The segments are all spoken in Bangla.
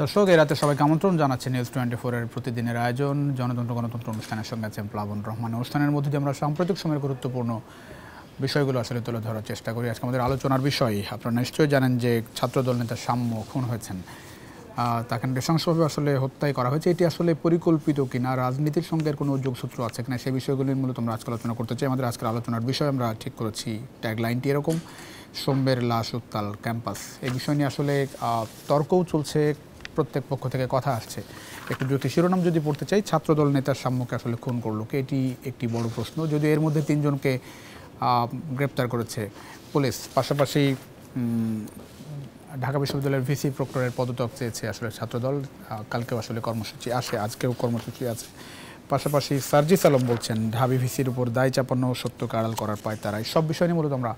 দর্শক, এই রাতে সবাইকে আমন্ত্রণ জানাচ্ছি নিউজ 24 এর প্রতিদিনের আয়োজন জনতন্ত্র গণতন্ত্র অনুষ্ঠানের সঙ্গে আছেন প্লাবন রহমান। অনুষ্ঠানের মধ্যে দিয়ে আমরা সাম্প্রতিক সময়ের গুরুত্বপূর্ণ বিষয়গুলো আসলে তুলে ধরার চেষ্টা করি। আজকে আমাদের আলোচনার বিষয়, আপনারা নিশ্চয়ই জানেন যে ছাত্রদল নেতা সাম্য খুন হয়েছেন, তাকে নৃশংসভাবে আসলে হত্যাই করা হয়েছে। এটি আসলে পরিকল্পিত কিনা, রাজনীতির সঙ্গে কোনো যোগসূত্র আছে কিনা, সেই বিষয়গুলির মূলত আমরা আজকে আলোচনা করতে চাই। আমাদের আজকের আলোচনার বিষয় আমরা ঠিক করেছি, ট্যাগলাইনটি এরকম, সোম্যের লাশ উত্তাল ক্যাম্পাস। এই বিষয় নিয়ে আসলে তর্কও চলছে, প্রত্যেক পক্ষ থেকে কথা আসছে। একটু যদি শিরোনাম যদি পড়তে চাই, ছাত্রদল নেতার সাম্যকে আসলে খুন করলো কে, এটি একটি বড় প্রশ্ন। যদিও এর মধ্যে 3 জনকে গ্রেপ্তার করেছে পুলিশ। পাশাপাশি ঢাকা বিশ্ববিদ্যালয়ের ভিসি প্রক্টরের পদত্যাগ চেয়েছে আসলে ছাত্রদল। কালকেও আসলে কর্মসূচি আসে, আজকেও কর্মসূচি আছে। পাশাপাশি সার্জিস আলম বলছেন ঢাবি ভিসির উপর দায় চাপানো সত্যকে আড়াল করার পায় তারা। এই সব বিষয় নিয়ে মূলত আমরা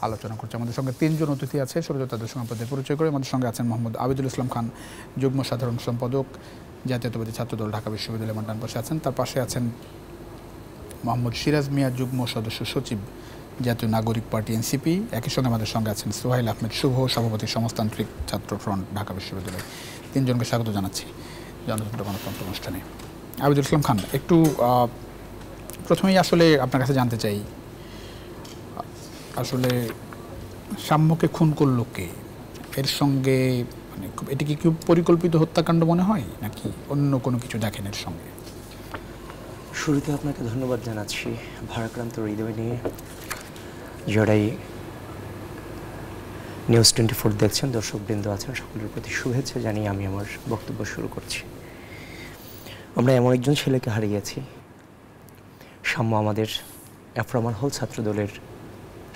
আলোচনা করছি। আমাদের সঙ্গে 3 জন অতিথি আছে, শুরুতে তাদের সঙ্গে আপনাদের পরিচয় করে। আমাদের সঙ্গে আছেন মোহাম্মদ আবিদুল ইসলাম খান, যুগ্ম সাধারণ সম্পাদক, জাতীয়তাবাদী ছাত্রদল ঢাকা বিশ্ববিদ্যালয়ের ডান পাশে আছেন। তার পাশে আছেন মোহাম্মদ সিরাজ মিয়া, যুগ্ম সদস্য সচিব, জাতীয় নাগরিক পার্টি এনসিপি। একই সঙ্গে আমাদের সঙ্গে আছেন সোহাইল আহমেদ শুভ, সভাপতি সমাজতান্ত্রিক ছাত্র ফ্রন্ট ঢাকা বিশ্ববিদ্যালয়। 3 জনকে স্বাগত জানাচ্ছি জনতন্ত্র গণতন্ত্র অনুষ্ঠানে। আবিদুল ইসলাম খান, একটু প্রথমেই আসলে আপনার কাছে জানতে চাই, আসলে সাম্যকে খুন করলো কে? এর সঙ্গে মানে এটি কি পরিকল্পিত হত্যাকাণ্ড মনে হয়, নাকি অন্য কোনো কিছু দেখেন এর সঙ্গে? শুরুতে আপনাকে ধন্যবাদ জানাচ্ছি ভারাক্রান্ত হৃদয় নিয়ে যারাই নিউজ 24 দেখছেন, দর্শকবৃন্দ আছেন, সকলের প্রতি শুভেচ্ছা জানিয়ে আমি আমার বক্তব্য শুরু করছি। আমরা এমন একজন ছেলেকে হারিয়েছি। সাম্য আমাদের আফরামান হল ছাত্রদলের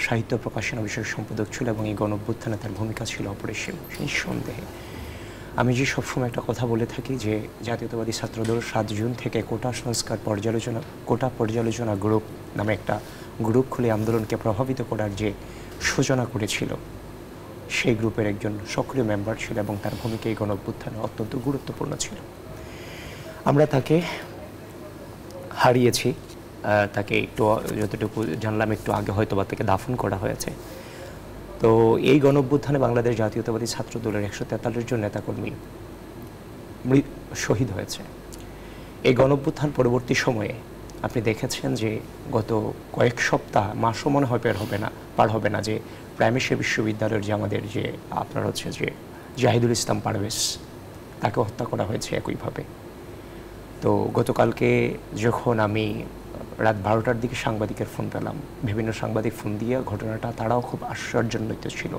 সাহিত্য প্রকাশনা বিষয়ক সম্পাদক ছিল এবং এই গণঅভ্যুত্থানে তার ভূমিকা ছিল অপরিসীম, নিঃসন্দেহে। আমি যে সবসময় একটা কথা বলে থাকি যে জাতীয়তাবাদী ছাত্রদল 7 জুন থেকে কোটা পর্যালোচনা গ্রুপ নামে একটা গ্রুপ খুলে আন্দোলনকে প্রভাবিত করার যে সূচনা করেছিল, সেই গ্রুপের একজন সক্রিয় মেম্বার ছিল এবং তার ভূমিকা এই গণঅভ্যুত্থানে অত্যন্ত গুরুত্বপূর্ণ ছিল। আমরা তাকে হারিয়েছি। তাকে একটু যতটুকু জানলাম একটু আগে হয়তো বা তাকে দাফন করা হয়েছে। তো এই গণঅভ্যুত্থানে বাংলাদেশ জাতীয়তাবাদী ছাত্রদলের 143 জন নেতাকর্মী শহীদ হয়েছে। এই গণঅভ্যুত্থান পরবর্তী সময়ে আপনি দেখেছেন যে গত কয়েক সপ্তাহ, মাসও মনে হয় পার হবে না যে প্রাইমেশিয়া বিশ্ববিদ্যালয়ের যে আমাদের যে আপনার হচ্ছে যে জাহিদুল ইসলাম পারভেজ, তাকে হত্যা করা হয়েছে একইভাবে। তো গতকালকে যখন আমি রাত 12টার দিকে সাংবাদিকের ফোন পেলাম, বিভিন্ন সাংবাদিক ফোন দিয়ে ঘটনাটা তারাও খুব আশ্চর্যান্বিত ছিল,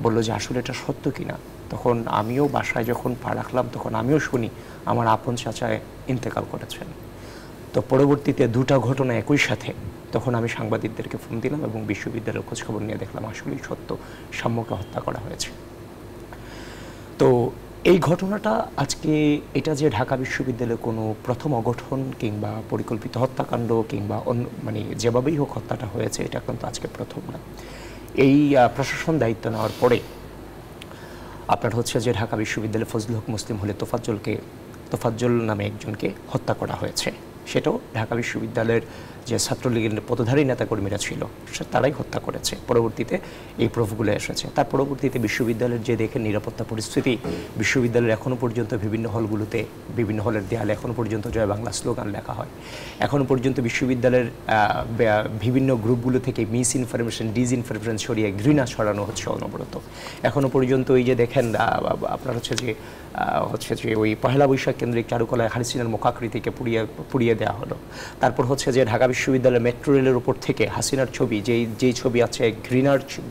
বললো যে আসলে এটা সত্য কিনা। তখন আমিও বাসায় যখন পা রাখলাম তখন আমিও শুনি আমার আপন চাচায় ইন্তেকাল করেছেন। তো পরবর্তীতে 2টা ঘটনা একই সাথে, তখন আমি সাংবাদিকদেরকে ফোন দিলাম এবং বিশ্ববিদ্যালয়ের খোঁজখবর নিয়ে দেখলাম আসলেই সত্য, সাম্যকে হত্যা করা হয়েছে। তো এই ঘটনাটা আজকে এটা যে ঢাকা বিশ্ববিদ্যালয়ে কোনো প্রথম অঘটন কিংবা পরিকল্পিত হত্যাকাণ্ড কিংবা অন্য মানে যেভাবেই হোক হত্যাটা হয়েছে, এটা কিন্তু আজকে প্রথম না। এই প্রশাসন দায়িত্ব নেওয়ার পরে আপনার হচ্ছে যে ঢাকা বিশ্ববিদ্যালয়ে ফজলুল হক মুসলিম হলে তোফাজ্জল নামে একজনকে হত্যা করা হয়েছে। সেটাও ঢাকা বিশ্ববিদ্যালয়ের যে ছাত্রলীগের পদধারী নেতাকর্মীরা ছিল তারাই হত্যা করেছে। পরবর্তীতে এই প্রুফগুলো এসেছে। তার পরবর্তীতে বিশ্ববিদ্যালয়ের যে দেখেন নিরাপত্তা পরিস্থিতি, বিশ্ববিদ্যালয়ের এখনও পর্যন্ত বিভিন্ন হলগুলোতে, বিভিন্ন হলের দেয়ালে এখনও পর্যন্ত জয় বাংলা স্লোগান লেখা হয়। এখনও পর্যন্ত বিশ্ববিদ্যালয়ের বিভিন্ন গ্রুপগুলো থেকে মিস ইনফরমেশন, ডিসইনফরমেশন ছড়িয়ে ঘৃণা ছড়ানো হচ্ছে অনবরত। এখনও পর্যন্ত এই যে দেখেন আপনার হচ্ছে যে ওই পহেলা বৈশাখ কেন্দ্রিক চারুকলায় হাসিনার মুখাকৃতিকে পুড়িয়ে দেওয়া হলো। তারপর হচ্ছে যে ঢাকা বিশ্ববিদ্যালয়ের মেট্রো রেলের উপর থেকে হাসিনার ছবি, যেই ছবি আছে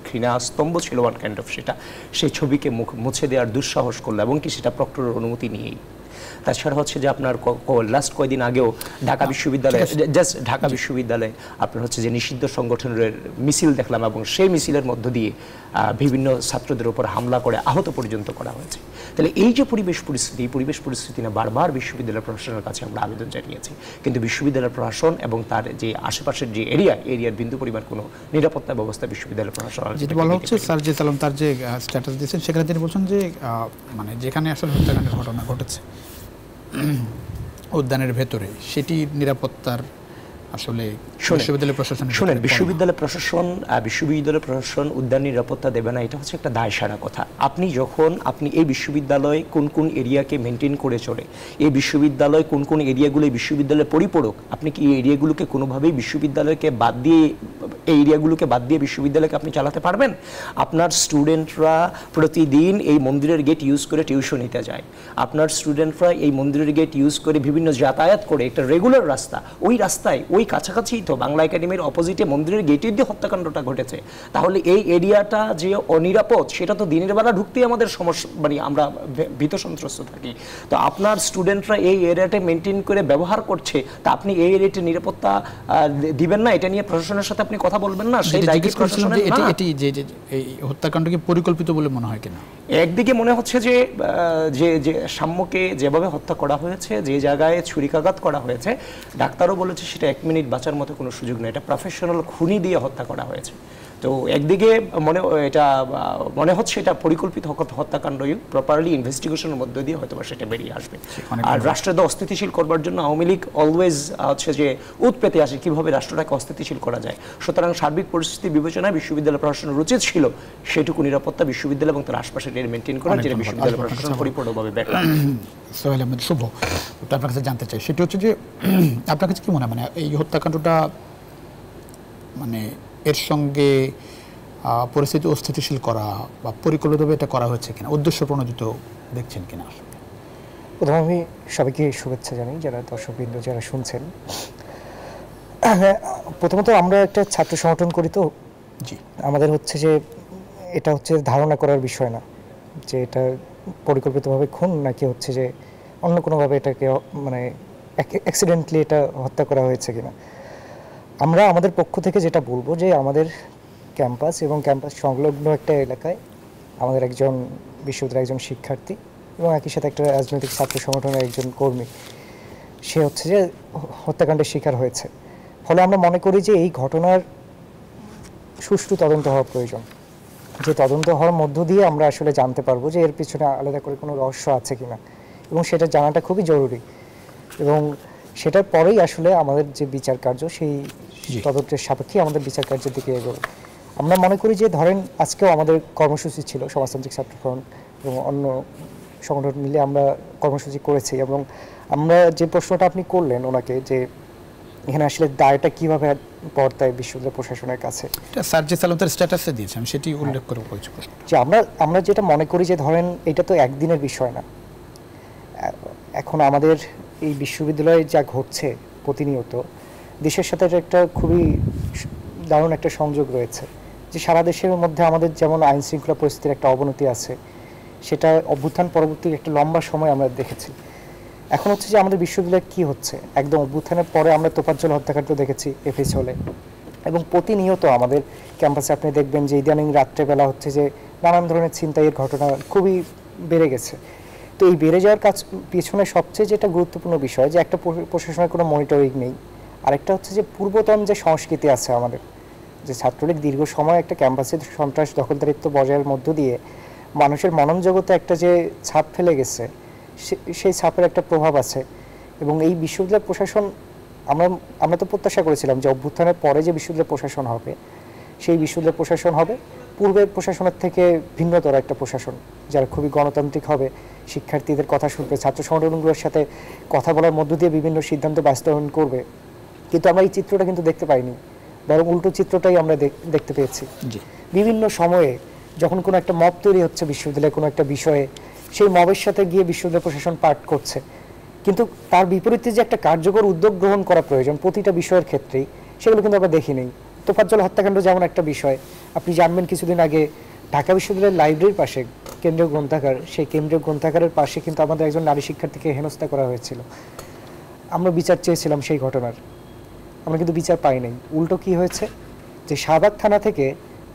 ঘৃণা স্তম্ভ ছিল ওয়ান কাইন্ড অফ, সেই ছবিকে মুছে দেওয়ার দুঃসাহস করলো এবং কি সেটা প্রক্টরের অনুমতি নিয়েই। তাছাড়া হচ্ছে যে আপনার লাস্ট কয়েকদিন আগেও ঢাকা বিশ্ববিদ্যালয়ে আপনার হচ্ছে যে নিষিদ্ধ সংগঠনের মিছিল দেখলাম এবং সেই মিছিলের মধ্য দিয়ে বিভিন্ন ছাত্রদের উপর হামলা করে আহত পর্যন্ত করা হয়েছে। তাহলে এই যে পরিবেশ পরিস্থিতি না বারবার বিশ্ববিদ্যালয় প্রশাসনের কাছে আমরা আবেদন জানিয়েছি, কিন্তু বিশ্ববিদ্যালয় প্রশাসন এবং তার যে আশেপাশের যে এরিয়ার বিন্দু পরিমাণ কোনো নিরাপত্তা ব্যবস্থা বিশ্ববিদ্যালয় প্রশাসন, যেটা বলা হচ্ছে সার্জিস আলম তার যে স্ট্যাটাস দিয়েছেন সেখানে তিনি বলছেন যে মানে যেখানে আসলে হত্যাকাণ্ডের ঘটনা ঘটেছে উদ্যানের ভেতরে, সেটি নিরাপত্তার আসলে শুনেন, বিশ্ববিদ্যালয় প্রশাসন উদ্যান নিরাপত্তা দেবে না, এটা হচ্ছে একটা দায়সারা কথা। আপনি এই বিশ্ববিদ্যালয় কোন কোন এরিয়াকে মেনটেন করে চলে, এই বিশ্ববিদ্যালয় কোন কোন এরিয়াগুলো এই বিশ্ববিদ্যালয়ের পরিপূরক, আপনি কি এই এরিয়াগুলোকে কোনোভাবেই বিশ্ববিদ্যালয়কে বাদ দিয়ে বিশ্ববিদ্যালয়কে আপনি চালাতে পারবেন? আপনার স্টুডেন্টরা প্রতিদিন এই মন্দিরের গেট ইউজ করে টিউশন নিতে যায়, আপনার স্টুডেন্টরা এই মন্দিরের গেট ইউজ করে বিভিন্ন যাতায়াত করে, একটা রেগুলার রাস্তা, ওই রাস্তায় ওই কাছাকাছি তো বাংলা একাডেমির অপোজিটে মন্দিরের গেটের দিয়ে হত্যাকাণ্ডটা ঘটেছে। তাহলে এই এরিয়াটা যে অনিরাপদ, সেটা তো দিনের বেলা ঢুকতেই আমাদের সমস্যা, মানে আমরা ভীত সন্ত্রস্ত থাকি। তো আপনার স্টুডেন্টরা এই এরিয়াটা মেনটেন করে ব্যবহার করছে, তা আপনি এই এরিয়াটির নিরাপত্তা দিবেন না? এটা নিয়ে প্রশাসনের সাথে আপনি কথা বলবেন না? সেই দায়িত্ব প্রশাসনের না। এই হত্যাকাণ্ড কি পরিকল্পিত বলে মনে হয় কিনা? একদিকে মনে হচ্ছে যে যে সাম্যকে যেভাবে হত্যা করা হয়েছে, যে জায়গায় ছুরিকাঘাত করা হয়েছে, ডাক্তারও বলেছে সেটা 1 মিনিট বাঁচার মতো কোনো সুযোগ নেই, এটা প্রফেশনাল খুনি দিয়ে হত্যা করা হয়েছে। তো একদিকে মনে হচ্ছে এটা পরিকল্পিত হত্যাকাণ্ডই, প্রপারলি ইনভেস্টিগেশনের মধ্য দিয়ে হয়তো সেটা বেরিয়ে আসবে। আর রাষ্ট্রকে অস্থিতিশীল করবার জন্য আওয়ামী লীগ অলওয়েজ হচ্ছে যে পেতে আসে কিভাবে রাষ্ট্রটাকে অস্থিতিশীল করা যায়। সুতরাং সার্বিক পরিস্থিতি বিবেচনায় বিশ্ববিদ্যালয় প্রশাসনের উচিত ছিল সেটুকু নিরাপত্তা বিশ্ববিদ্যালয় এবং তার আশপাশের মেনটেন করা, যেটা বিশ্ববিদ্যালয় প্রশাসন পরিপূর্ণভাবে ব্যর্থ। সোহেল আহমেদ শুভ, আপনার কাছে জানতে চাই সেটা হচ্ছে যে আপনার কাছে কি মনে হয়, মানে এই হত্যাকাণ্ডটা মানে এর সঙ্গে পরিস্থিতি অস্থিতিশীল করা বা পরিকল্পিতভাবে এটা করা হয়েছে কিনা, উদ্দেশ্য প্রণোদিত দেখছেন কিনা? প্রথমে আমি সবাইকে শুভেচ্ছা জানাই, যারা দর্শকবৃন্দ যারা শুনছেন। প্রথমত আমরা একটা ছাত্র সংগঠন করি, তো জি, আমাদের হচ্ছে যে এটা হচ্ছে ধারণা করার বিষয় না যে এটা পরিকল্পিতভাবে খুন নাকি হচ্ছে যে অন্য কোনোভাবে এটাকে মানে অ্যাক্সিডেন্টলি এটা হত্যা করা হয়েছে কিনা। আমরা আমাদের পক্ষ থেকে যেটা বলবো যে আমাদের ক্যাম্পাস এবং ক্যাম্পাস সংলগ্ন একটা এলাকায় আমাদের একজন বিশ্ববিদ্যালয়ের একজন শিক্ষার্থী এবং একই সাথে একটা রাজনৈতিক ছাত্র সংগঠনের একজন কর্মী, সে হচ্ছে যে হত্যাকাণ্ডের শিকার হয়েছে। ফলে আমরা মনে করি যে এই ঘটনার সুষ্ঠু তদন্ত হওয়া প্রয়োজন, যে তদন্ত হওয়ার মধ্য দিয়ে আমরা আসলে জানতে পারবো যে এর পিছনে আলাদা করে কোনো রহস্য আছে কিনা, এবং সেটা জানাটা খুবই জরুরি। এবং সেটার পরেই আসলে আমাদের যে বিচার কার্য, সেই তদন্তের সাপেক্ষে আমাদের বিচার কার্যের দিকে এগোবে। আমরা মনে করি যে ধরেন আজকেও আমাদের কর্মসূচি ছিল, সমাজতান্ত্রিক ছাত্র ফ্রন্ট এবং অন্য সংগঠন মিলে আমরা কর্মসূচি করেছি। এবং আমরা যে প্রশ্নটা আপনি করলেন ওনাকে, যে এখানে আসলে দায়টা কিভাবে পড়তায় বিশ্ববিদ্যালয় প্রশাসনের কাছে, সার্জিস আলম তার স্ট্যাটাসে দিয়েছে, আমি সেটি উল্লেখ করে বলছি যে আমরা যেটা মনে করি যে ধরেন এটা তো একদিনের বিষয় না। এখন আমাদের এই বিশ্ববিদ্যালয়ে যা ঘটছে প্রতিনিয়ত, দেশের সাথে একটা খুবই দারুণ একটা সংযোগ রয়েছে, যে সারা দেশের মধ্যে আমাদের যেমন আইন শৃঙ্খলা পরিস্থিতির একটা অবনতি আছে, সেটা অভ্যুত্থান পরবর্তী একটা লম্বা সময় আমরা দেখেছি। এখন হচ্ছে যে আমাদের বিশ্ববিদ্যালয়ে কি হচ্ছে, একদম অভ্যুত্থানের পরে আমরা তোফাজ্জল হত্যাকাণ্ড দেখেছি এফএস হলে, এবং প্রতিনিয়ত আমাদের ক্যাম্পাসে আপনি দেখবেন যে ইদানিং রাত্রেবেলা হচ্ছে যে নানান ধরনের ছিনতাইয়ের ঘটনা খুবই বেড়ে গেছে। তো এই বেড়ে যাওয়ার পিছনে সবচেয়ে যেটা গুরুত্বপূর্ণ বিষয়, যে একটা প্রশাসনের কোনো মনিটরিং নেই, আরেকটা হচ্ছে যে পূর্বতন যে সংস্কৃতি আছে আমাদের, যে ছাত্রলীগ দীর্ঘ সময় একটা ক্যাম্পাসের সন্ত্রাস দখলদারিত্ব বজায়ের মধ্য দিয়ে মানুষের মনন জগতে একটা যে ছাপ ফেলে গেছে, সেই ছাপের একটা প্রভাব আছে। এবং এই বিশ্ববিদ্যালয় প্রশাসন, আমরা তো প্রত্যাশা করেছিলাম যে অভ্যুত্থানের পরে যে বিশ্ববিদ্যালয় প্রশাসন হবে, সেই বিশ্ববিদ্যালয় প্রশাসন হবে পূর্বের প্রশাসনের থেকে ভিন্নতর একটা প্রশাসন, যারা খুবই গণতান্ত্রিক হবে, শিক্ষার্থীদের কথা শুনবে, ছাত্র সংগঠনগুলোর সাথে কথা বলার মধ্য দিয়ে বিভিন্ন সিদ্ধান্ত বাস্তবায়ন করবে। কিন্তু আমরা এই চিত্রটা কিন্তু দেখতে পাইনি, বরং উল্টো চিত্রটাই আমরা দেখতে পেয়েছি। বিভিন্ন সময়ে যখন কোনো একটা মব তৈরি হচ্ছে বিশ্ববিদ্যালয়ে কোনো একটা বিষয়ে, সেই মবের সাথে গিয়ে বিশ্ববিদ্যালয় প্রশাসন পাঠ করছে, কিন্তু তার বিপরীতে যে একটা কার্যকর উদ্যোগ গ্রহণ করা প্রয়োজন প্রতিটা বিষয়ের ক্ষেত্রেই, সেগুলো কিন্তু আমরা দেখিনি। তোফাজ্জল হত্যাকাণ্ড যেমন একটা বিষয়, আপনি জানবেন কিছুদিন আগে ঢাকা বিশ্ববিদ্যালয়ের লাইব্রেরির পাশে কেন্দ্রীয় গ্রন্থাগার, সেই কেন্দ্রীয় গ্রন্থাগারের পাশে কিন্তু আমাদের একজন নারী শিক্ষার্থীকে হেনস্থা করা হয়েছিল। আমরা বিচার চেয়েছিলাম সেই ঘটনার, আমরা কিন্তু বিচার পাই নাই। উল্টো কি হয়েছে, যে শাহবাগ থানা থেকে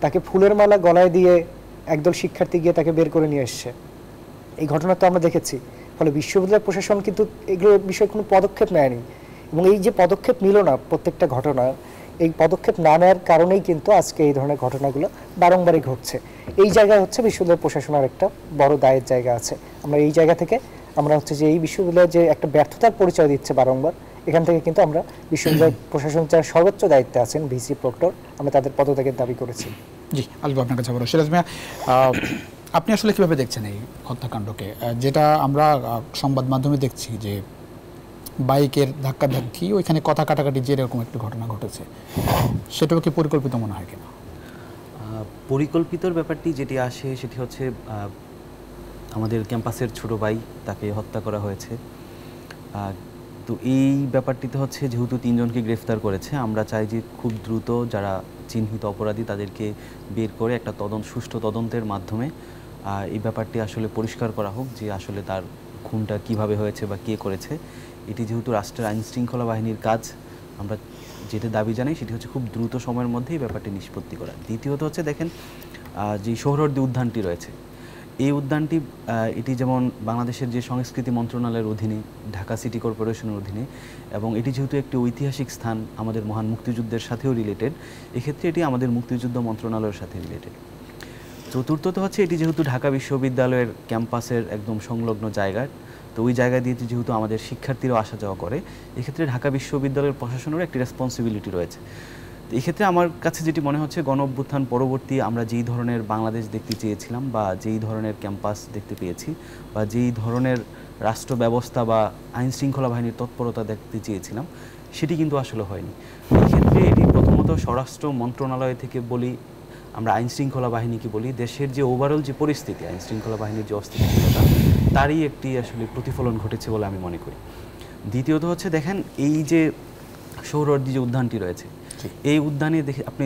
তাকে ফুলের মালা গলায় দিয়ে একদল শিক্ষার্থী গিয়ে তাকে বের করে নিয়ে এসছে। এই ঘটনা তো আমরা দেখেছি। ফলে বিশ্ববিদ্যালয় প্রশাসন কিন্তু এগুলোর বিষয়ে কোনো পদক্ষেপ নেয়নি, এবং এই যে পদক্ষেপ নিল না প্রত্যেকটা ঘটনা, এই পদক্ষেপ না নেওয়ার কারণেই কিন্তু আজকে এই ধরনের ঘটনাগুলো বারংবারই ঘটছে। এই জায়গায় হচ্ছে বিশ্ববিদ্যালয় প্রশাসনের একটা বড় দায়ের জায়গা আছে। আমরা এই জায়গা থেকে আমরা হচ্ছে যে এই বিশ্ববিদ্যালয়ের যে একটা ব্যর্থতার পরিচয় দিচ্ছে বারংবার, এখান থেকে কিন্তু আমরা বিশ্ববিদ্যালয় প্রশাসন যারা সর্বোচ্চ দায়িত্বে আছেন ভিসি প্রক্টর, আমরা তাদের পদত্যাগের দাবি করেছি। জি, আসবো আপনার কাছে আবারও। সিরাজ মিয়া, আপনি আসলে কীভাবে দেখছেন এই হত্যাকাণ্ডকে? যেটা আমরা সংবাদ মাধ্যমে দেখছি যে বাইকের ধাক্কাধাক্কি, ওইখানে কথা কাটাকাটি যে এরকম একটি ঘটনা ঘটেছে, সেটাও কি পরিকল্পিত মনে হয় কিনা? পরিকল্পিতর ব্যাপারটি যেটি আসে সেটি হচ্ছে আমাদের ক্যাম্পাসের ছোট ভাই, তাকে হত্যা করা হয়েছে। তো এই ব্যাপারটিতে হচ্ছে যেহেতু 3 জনকে গ্রেফতার করেছে, আমরা চাই যে খুব দ্রুত যারা চিহ্নিত অপরাধী তাদেরকে বের করে একটা সুষ্ঠু তদন্তের মাধ্যমে এই ব্যাপারটি আসলে পরিষ্কার করা হোক যে আসলে তার খুনটা কিভাবে হয়েছে বা কে করেছে। এটি যেহেতু রাষ্ট্রের আইন শৃঙ্খলা বাহিনীর কাজ, আমরা যেটা দাবি জানাই সেটি হচ্ছে খুব দ্রুত সময়ের মধ্যে এই ব্যাপারটি নিষ্পত্তি করা। দ্বিতীয়ত হচ্ছে দেখেন, যে সোহরাওয়ার্দী উদ্যানটি রয়েছে, এই উদ্যানটি এটি যেমন বাংলাদেশের যে সংস্কৃতি মন্ত্রণালয়ের অধীনে, ঢাকা সিটি কর্পোরেশনের অধীনে, এবং এটি যেহেতু একটি ঐতিহাসিক স্থান, আমাদের মহান মুক্তিযুদ্ধের সাথেও রিলেটেড, এক্ষেত্রে এটি আমাদের মুক্তিযুদ্ধ মন্ত্রণালয়ের সাথে রিলেটেড। চতুর্থত হচ্ছে এটি যেহেতু ঢাকা বিশ্ববিদ্যালয়ের ক্যাম্পাসের একদম সংলগ্ন জায়গা, তো ওই জায়গা দিয়ে যেহেতু আমাদের শিক্ষার্থীরাও আসা যাওয়া করে, এক্ষেত্রে ঢাকা বিশ্ববিদ্যালয়ের প্রশাসনেরও একটি রেসপন্সিবিলিটি রয়েছে। তো এক্ষেত্রে আমার কাছে যেটি মনে হচ্ছে, গণ অভ্যুত্থান পরবর্তী আমরা যেই ধরনের বাংলাদেশ দেখতে চেয়েছিলাম বা যেই ধরনের ক্যাম্পাস দেখতে পেয়েছি বা যেই ধরনের রাষ্ট্র ব্যবস্থা বা আইন শৃঙ্খলা বাহিনীর তৎপরতা দেখতে চেয়েছিলাম, সেটি কিন্তু আসলে হয়নি। এক্ষেত্রে এটি প্রথমত স্বরাষ্ট্র মন্ত্রণালয় থেকে বলি, আমরা আইন শৃঙ্খলা বাহিনীকে বলি, দেশের যে ওভারঅল যে পরিস্থিতি, আইন শৃঙ্খলা বাহিনীর যে অস্থিতিশীলতা, তারই একটি আসলে প্রতিফলন ঘটেছে বলে আমি মনে করি। দ্বিতীয়ত হচ্ছে দেখেন, এই যে সোহরাওয়ার্দী যে উদ্যানটি রয়েছে, এই উদ্যানে দেখে আপনি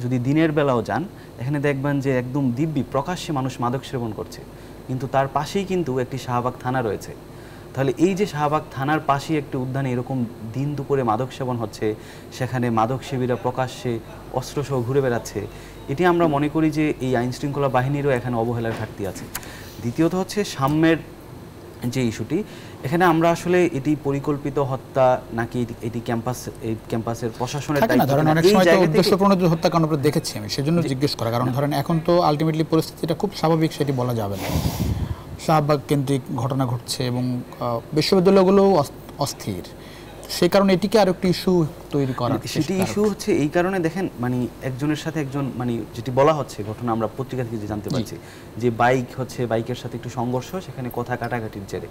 যদি দিনের বেলাও যান, এখানে দেখবেন যে একদম দিব্যি প্রকাশ্যে মানুষ মাদক সেবন করছে, কিন্তু তার পাশেই কিন্তু একটি শাহবাগ থানা রয়েছে। তাহলে এই যে শাহবাগ থানার পাশেই একটি উদ্যানে এরকম দিন দুপুরে মাদক সেবন হচ্ছে, সেখানে মাদক সেবীরা প্রকাশ্যে অস্ত্রসহ ঘুরে বেড়াচ্ছে, এটি আমরা মনে করি যে এই আইন শৃঙ্খলা বাহিনীরও এখানে অবহেলার ঘাটতি আছে। দ্বিতীয়ত হচ্ছে সাম্যের যে ইস্যুটি, এখানে আমরা আসলে এটি পরিকল্পিত হত্যা নাকি এটি ক্যাম্পাসের প্রশাসনের দায়িত্ব, ধরেন অনেক সময় তো উদ্দেশ্যপ্রণোদিত হত্যাকাণ্ড আমরা দেখেছি, আমি সেজন্য জিজ্ঞেস করা। কারণ ধরেন এখন তো আলটিমেটলি পরিস্থিতিটা খুব স্বাভাবিক, সেটি বলা যাবে না। শাহবাগ কেন্দ্রিক ঘটনা ঘটছে এবং বিশ্ববিদ্যালয়গুলোও অস্থির, সেই কারণে এটিকে আর একটি ইস্যু তৈরি করা। সেটি ইস্যু হচ্ছে এই কারণে, দেখেন মানে একজনের সাথে একজন, মানে যেটি বলা হচ্ছে ঘটনা, আমরা পত্রিকা থেকে যে জানতে পারছি যে বাইকের সাথে একটু সংঘর্ষ, সেখানে কথা কাটাকাটির জেরে।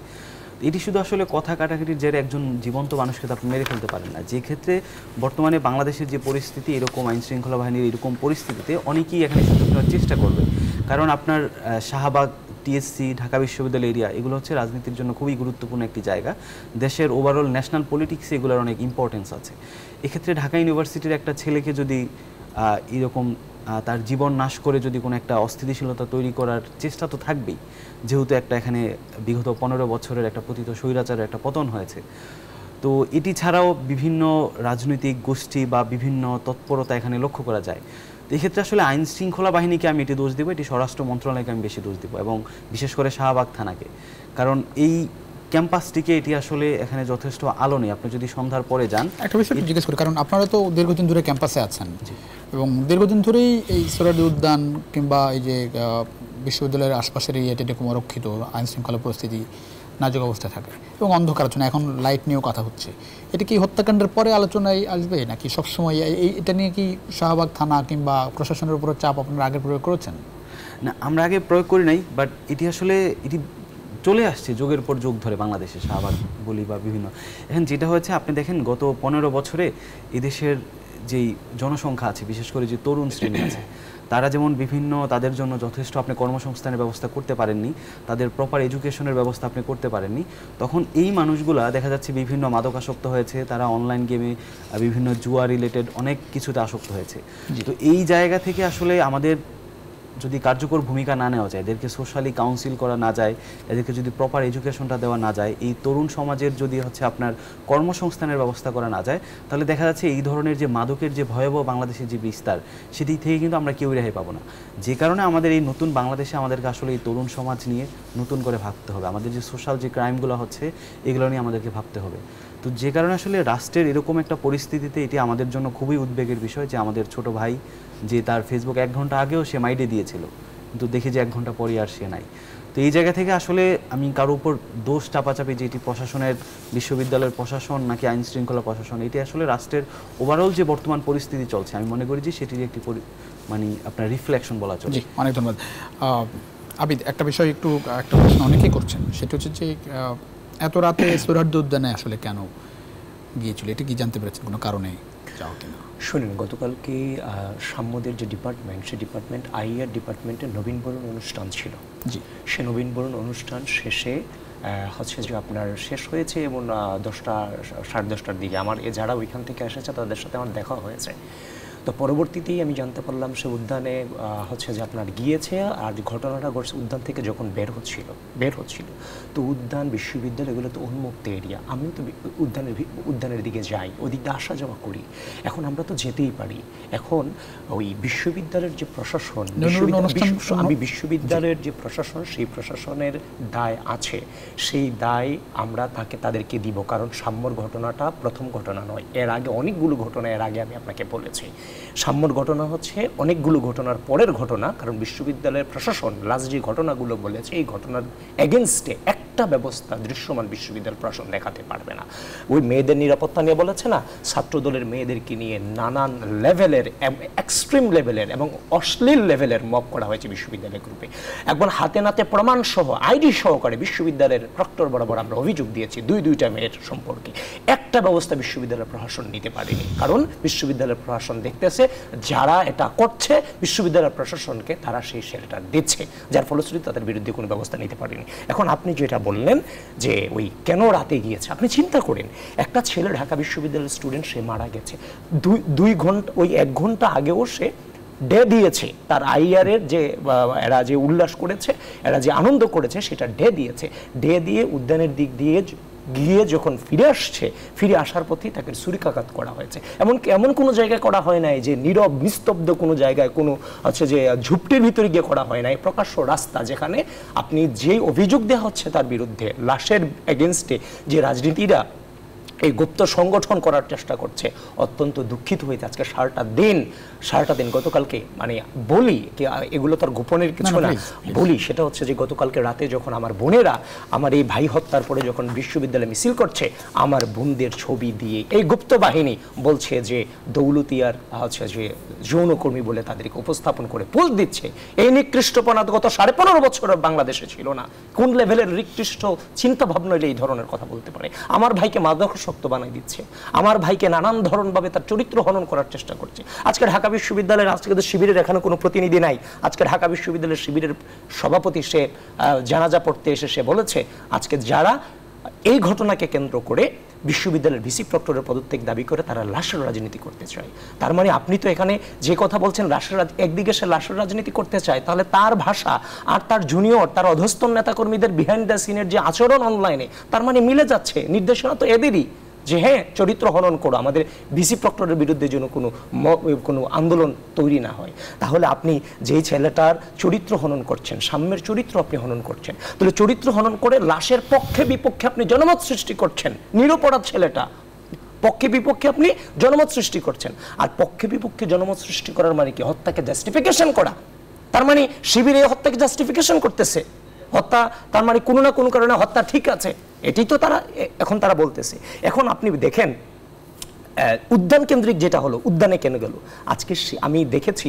এটি শুধু আসলে কথা কাটাকাটির জেরে একজন জীবন্ত মানুষকে তো আপনি মেরে ফেলতে পারেন না। যে ক্ষেত্রে বর্তমানে বাংলাদেশের যে পরিস্থিতি, এরকম আইন শৃঙ্খলা বাহিনীর এরকম পরিস্থিতিতে অনেকেই এখানে সুযোগ নেওয়ার চেষ্টা করবে। কারণ আপনার শাহবাগ, টিএসসি, ঢাকা বিশ্ববিদ্যালয় এরিয়া, এগুলো হচ্ছে রাজনীতির জন্য খুবই গুরুত্বপূর্ণ একটি জায়গা। দেশের ওভারঅল ন্যাশনাল পলিটিক্সে এগুলোর অনেক ইম্পর্টেন্স আছে। এক্ষেত্রে ঢাকা ইউনিভার্সিটির একটা ছেলেকে যদি এরকম তার জীবন নাশ করে যদি কোনো একটা অস্থিতিশীলতা তৈরি করার চেষ্টা তো থাকবেই, যেহেতু একটা এখানে বিগত 15 বছরের একটা পতিত স্বৈরাচারের একটা পতন হয়েছে। তো এটি ছাড়াও বিভিন্ন রাজনৈতিক গোষ্ঠী বা বিভিন্ন তৎপরতা এখানে লক্ষ্য করা যায়। তো এক্ষেত্রে আসলে আইন শৃঙ্খলা বাহিনীকে আমি এটি দোষ দেবো, এটি স্বরাষ্ট্র মন্ত্রণালয়কে আমি বেশি দোষ দেবো, এবং বিশেষ করে শাহবাগ থানাকে। কারণ এই ক্যাম্পাসটিকে এটি আসলে এখানে যথেষ্ট আলো নেই। আপনি যদি সন্ধ্যার পরে যান, একটা বিষয় জিজ্ঞেস করি, কারণ আপনারা তো দীর্ঘদিন ধরে ক্যাম্পাসে আছেন এবং দীর্ঘদিন ধরেই এই সোহরাওয়ার্দী উদ্যান কিংবা এই যে বিশ্ববিদ্যালয়ের আশপাশের এই এরকম অরক্ষিত আইন শৃঙ্খলা পরিস্থিতি নাজুক অবস্থায় থাকে এবং অন্ধকার আলোচনা, এখন লাইট নিয়েও কথা হচ্ছে, এটা কি হত্যাকাণ্ডের পরে আলোচনায় আসবে নাকি সবসময় এটা নিয়ে কি শাহবাগ থানা কিংবা প্রশাসনের উপর চাপ আপনারা আগে প্রয়োগ করেছেন? না, আমরা আগে প্রয়োগ করি নাই, বাট এটি আসলে এটি চলে আসছে যুগের পর যুগ ধরে বাংলাদেশে, শাহবাগ বলি বা বিভিন্ন। এখন যেটা হয়েছে, আপনি দেখেন গত 15 বছরে এদেশের যেই জনসংখ্যা আছে, বিশেষ করে যে তরুণ শ্রেণী আছে, তারা যেমন বিভিন্ন তাদের জন্য যথেষ্ট আপনি কর্মসংস্থানের ব্যবস্থা করতে পারেননি, তাদের প্রপার এডুকেশনের ব্যবস্থা আপনি করতে পারেননি, তখন এই মানুষগুলা দেখা যাচ্ছে বিভিন্ন মাদকাসক্ত হয়েছে, তারা অনলাইন গেমে, বিভিন্ন জুয়া রিলেটেড অনেক কিছুতে আসক্ত হয়েছে। তো এই জায়গা থেকে আসলে আমাদের যদি কার্যকর ভূমিকা না নেওয়া যায়, এদেরকে সোশ্যালি কাউন্সিল করা না যায়, এদেরকে যদি প্রপার এডুকেশনটা দেওয়া না যায়, এই তরুণ সমাজের যদি হচ্ছে আপনার কর্মসংস্থানের ব্যবস্থা করা না যায়, তাহলে দেখা যাচ্ছে এই ধরনের যে মাদকের যে ভয়াবহ বাংলাদেশের যে বিস্তার, সেদিক থেকে কিন্তু আমরা কেউ রেহাই পাবো না। যে কারণে আমাদের এই নতুন বাংলাদেশে আমাদেরকে আসলে এই তরুণ সমাজ নিয়ে নতুন করে ভাবতে হবে। আমাদের যে সোশ্যাল যে ক্রাইমগুলো হচ্ছে, এগুলো নিয়ে আমাদেরকে ভাবতে হবে। তো যে কারণে আসলে রাষ্ট্রের এরকম একটা পরিস্থিতিতে এটি আমাদের জন্য খুবই উদ্বেগের বিষয় যে আমাদের ছোট ভাই, যে তার ফেসবুক 1 ঘন্টা আগেও সে মাইডে দিয়েছিল, কিন্তু দেখি যে 1 ঘন্টা পরে আর সে নাই। তো তো এই জায়গা থেকে আসলে আমি কারো উপর দোষ চাপাচাপি যে এটি প্রশাসনের, বিশ্ববিদ্যালয়ের প্রশাসন নাকি আইন শৃঙ্খলা প্রশাসন, এটি আসলে রাষ্ট্রের ওভারঅল যে বর্তমান পরিস্থিতি চলছে আমি মনে করি যে সেটির একটি মানে আপনার রিফ্লেকশন বলা চলে। জি, অনেক ধন্যবাদ। আবিদ, একটা বিষয় একটা প্রশ্ন অনেকেই করছেন, সেটা হচ্ছে যে এত রাতে সোহরাওয়ার্দী উদ্যানে আসলে কেন গিয়েছিল, এটা কি জানতে পেরেছেন কোনো কারণে যাও কিনা? শুনুন, গতকালকে সাম্যদের যে ডিপার্টমেন্ট, সেই ডিপার্টমেন্ট আইআর ডিপার্টমেন্টের নবীনবরণ অনুষ্ঠান ছিল। জি, সে নবীনবরণ অনুষ্ঠান শেষে হচ্ছে যে আপনার শেষ হয়েছে এবং 10টা সাড়ে 10টার দিকে আমার যারা ওইখান থেকে এসেছে তাদের সাথে আমার দেখা হয়েছে। তো পরবর্তীতেই আমি জানতে পারলাম সে উদ্যানে হচ্ছে যে আপনার গিয়েছে, আর ঘটনাটা ঘটছে উদ্যান থেকে যখন বের হচ্ছিল তো উদ্যান, বিশ্ববিদ্যালয় এগুলো তো উন্মুক্ত এরিয়া, আমিও তো উদ্যানের দিকে যাই, ওদিক দিয়ে আসা যাওয়া করি। এখন আমরা তো যেতেই পারি। এখন ওই বিশ্ববিদ্যালয়ের যে প্রশাসন, আমি বিশ্ববিদ্যালয়ের যে প্রশাসন, সেই প্রশাসনের দায় আছে, সেই দায় আমরা তাদেরকে দিব। কারণ সাম্যর ঘটনাটা প্রথম ঘটনা নয়, এর আগে অনেকগুলো ঘটনা এর আগে আমি আপনাকে বলেছি। সাম্যর ঘটনা হচ্ছে অনেকগুলো ঘটনার পরের ঘটনা, কারণ বিশ্ববিদ্যালয়ের প্রশাসন লাস্ট যে ঘটনাগুলো বলেছে এই ঘটনার এগেনস্টে একটা ব্যবস্থা দৃশ্যমান বিশ্ববিদ্যালয় প্রশাসন দেখাতে পারবে না। ওই মেয়েদের নিরাপত্তা নিয়ে বলেছে না, ছাত্রদলের মেয়েদেরকে নিয়ে নানান লেভেলের, এক্সট্রিম লেভেলের এবং অশ্লীল লেভেলের মব করা হয়েছে বিশ্ববিদ্যালয় গ্রুপে। একবার হাতে নাতে প্রমাণ সহ আইডি সহকারে বিশ্ববিদ্যালয়ের প্রক্টর বরাবর আমরা অভিযোগ দিয়েছি দুইটা মেয়ের সম্পর্কে। একটা ব্যবস্থা বিশ্ববিদ্যালয়ের প্রশাসন নিতে পারেনি, কারণ বিশ্ববিদ্যালয়ের প্রশাসন দেখতেছে যারা এটা করছে বিশ্ববিদ্যালয়ের প্রশাসনকে তারা সেই শেল্টার দিচ্ছে, যার ফলশ্রুতিতে তাদের বিরুদ্ধে কোনো ব্যবস্থা নিতে পারেনি। এখন আপনি যেটা বললেন যে ওই কেন রাতে গিয়েছে, আপনি চিন্তা করেন একটা ছেলে ঢাকা বিশ্ববিদ্যালয়ের স্টুডেন্ট, সে মারা গেছে 2 ঘন্টা, ওই 1 ঘন্টা আগেও সে ডে দিয়েছে, তার আইআরের যে এরা যে উল্লাস করেছে, এরা যে আনন্দ করেছে সেটা ডে দিয়েছে। ডে দিয়ে উদ্যানের দিক দিয়ে গিয়ে যখন ফিরে আসার পথেই তাকে ছুরিকাঘাত করা হয়েছে। এমন কোনো জায়গায় করা হয় নাই যে নীরব নিস্তব্ধ কোনো জায়গায়, কোনো হচ্ছে যে ঝুপটির ভিতরে গিয়ে করা হয় নাই, প্রকাশ্য রাস্তা, যেখানে আপনি যেই অভিযোগ দেওয়া হচ্ছে তার বিরুদ্ধে, লাশের এগেনস্টে যে রাজনীতিরা এই গুপ্ত সংগঠন করার চেষ্টা করছে, অত্যন্ত দুঃখিত হয়েছে। আজকে সারাটা দিন গতকালকে, মানে বলি এগুলো তার গোপনের কিছু না, বলি সেটা হচ্ছে যে গতকালকে রাতে যখন আমার বোনেরা আমার এই ভাই হত্যার পরে যখন বিশ্ববিদ্যালয়ে মিছিল করছে, আমার বোনদের ছবি দিয়ে এই গুপ্ত বাহিনী বলছে যে দৌলতিয়ার হচ্ছে যে যৌনকর্মী বলে তাদেরকে উপস্থাপন করে পোস্ট দিচ্ছে। এই নিকৃষ্টপনা গত 15.5 বছর বাংলাদেশে ছিল না। কোন লেভেলের নিকৃষ্ট চিন্তা ভাবনা এই ধরনের কথা বলতে পারে? আমার ভাইকে মাদকাসক্ত বানাই দিচ্ছে, আমার ভাইকে নানান ধরনভাবে তার চরিত্র হনন করার চেষ্টা করছে। আজকে ঢাকা বিশ্ববিদ্যালয়ের, আজকে শিবিরের এখানে কোনো প্রতিনিধি নাই, আজকে ঢাকা বিশ্ববিদ্যালয়ের শিবিরের সভাপতি সে জানাজা পড়তে এসে সে বলেছে আজকে যারা এই ঘটনাকে কেন্দ্র করে বিশ্ববিদ্যালয়ের ভিসি প্রক্টরের পদত্যাগ দাবি করে তারা লাশের রাজনীতি করতে চায়। তার মানে আপনি তো এখানে যে কথা বলছেন একদিকে সে লাশের রাজনীতি করতে চায়, তাহলে তার ভাষা আর তার জুনিয়র, তার অধস্তন নেতাকর্মীদের বিহাইন্ড দ্য সিনের যে আচরণ অনলাইনে, তার মানে মিলে যাচ্ছে। নির্দেশনা তো এদেরই যে হ্যাঁ চরিত্র হনন করো, আমাদের ভিসি প্রক্টরের বিরুদ্ধে যেন কোনো আন্দোলন তৈরি না হয়। তাহলে আপনি যেই ছেলেটার চরিত্র হনন করছেন, সাম্যের চরিত্র আপনি হনন করছেন, তাহলে চরিত্র হনন করে লাশের পক্ষে বিপক্ষে আপনি জনমত সৃষ্টি করছেন। নিরপরাধ ছেলেটা, পক্ষে বিপক্ষে আপনি জনমত সৃষ্টি করছেন। আর পক্ষে বিপক্ষে জনমত সৃষ্টি করার মানে কি? হত্যাকে জাস্টিফিকেশন করা। তার মানে শিবির এই হত্যাকে জাস্টিফিকেশন করতেছে, হত্যা তার মানে কোনো না কোনো কারণে হত্যা ঠিক আছে, এটাই তো তারা বলতেছে। এখন আপনি দেখেন উদ্যান কেন্দ্রিক যেটা হলো, উদ্যানে কেন গেল? আজকে আমি দেখেছি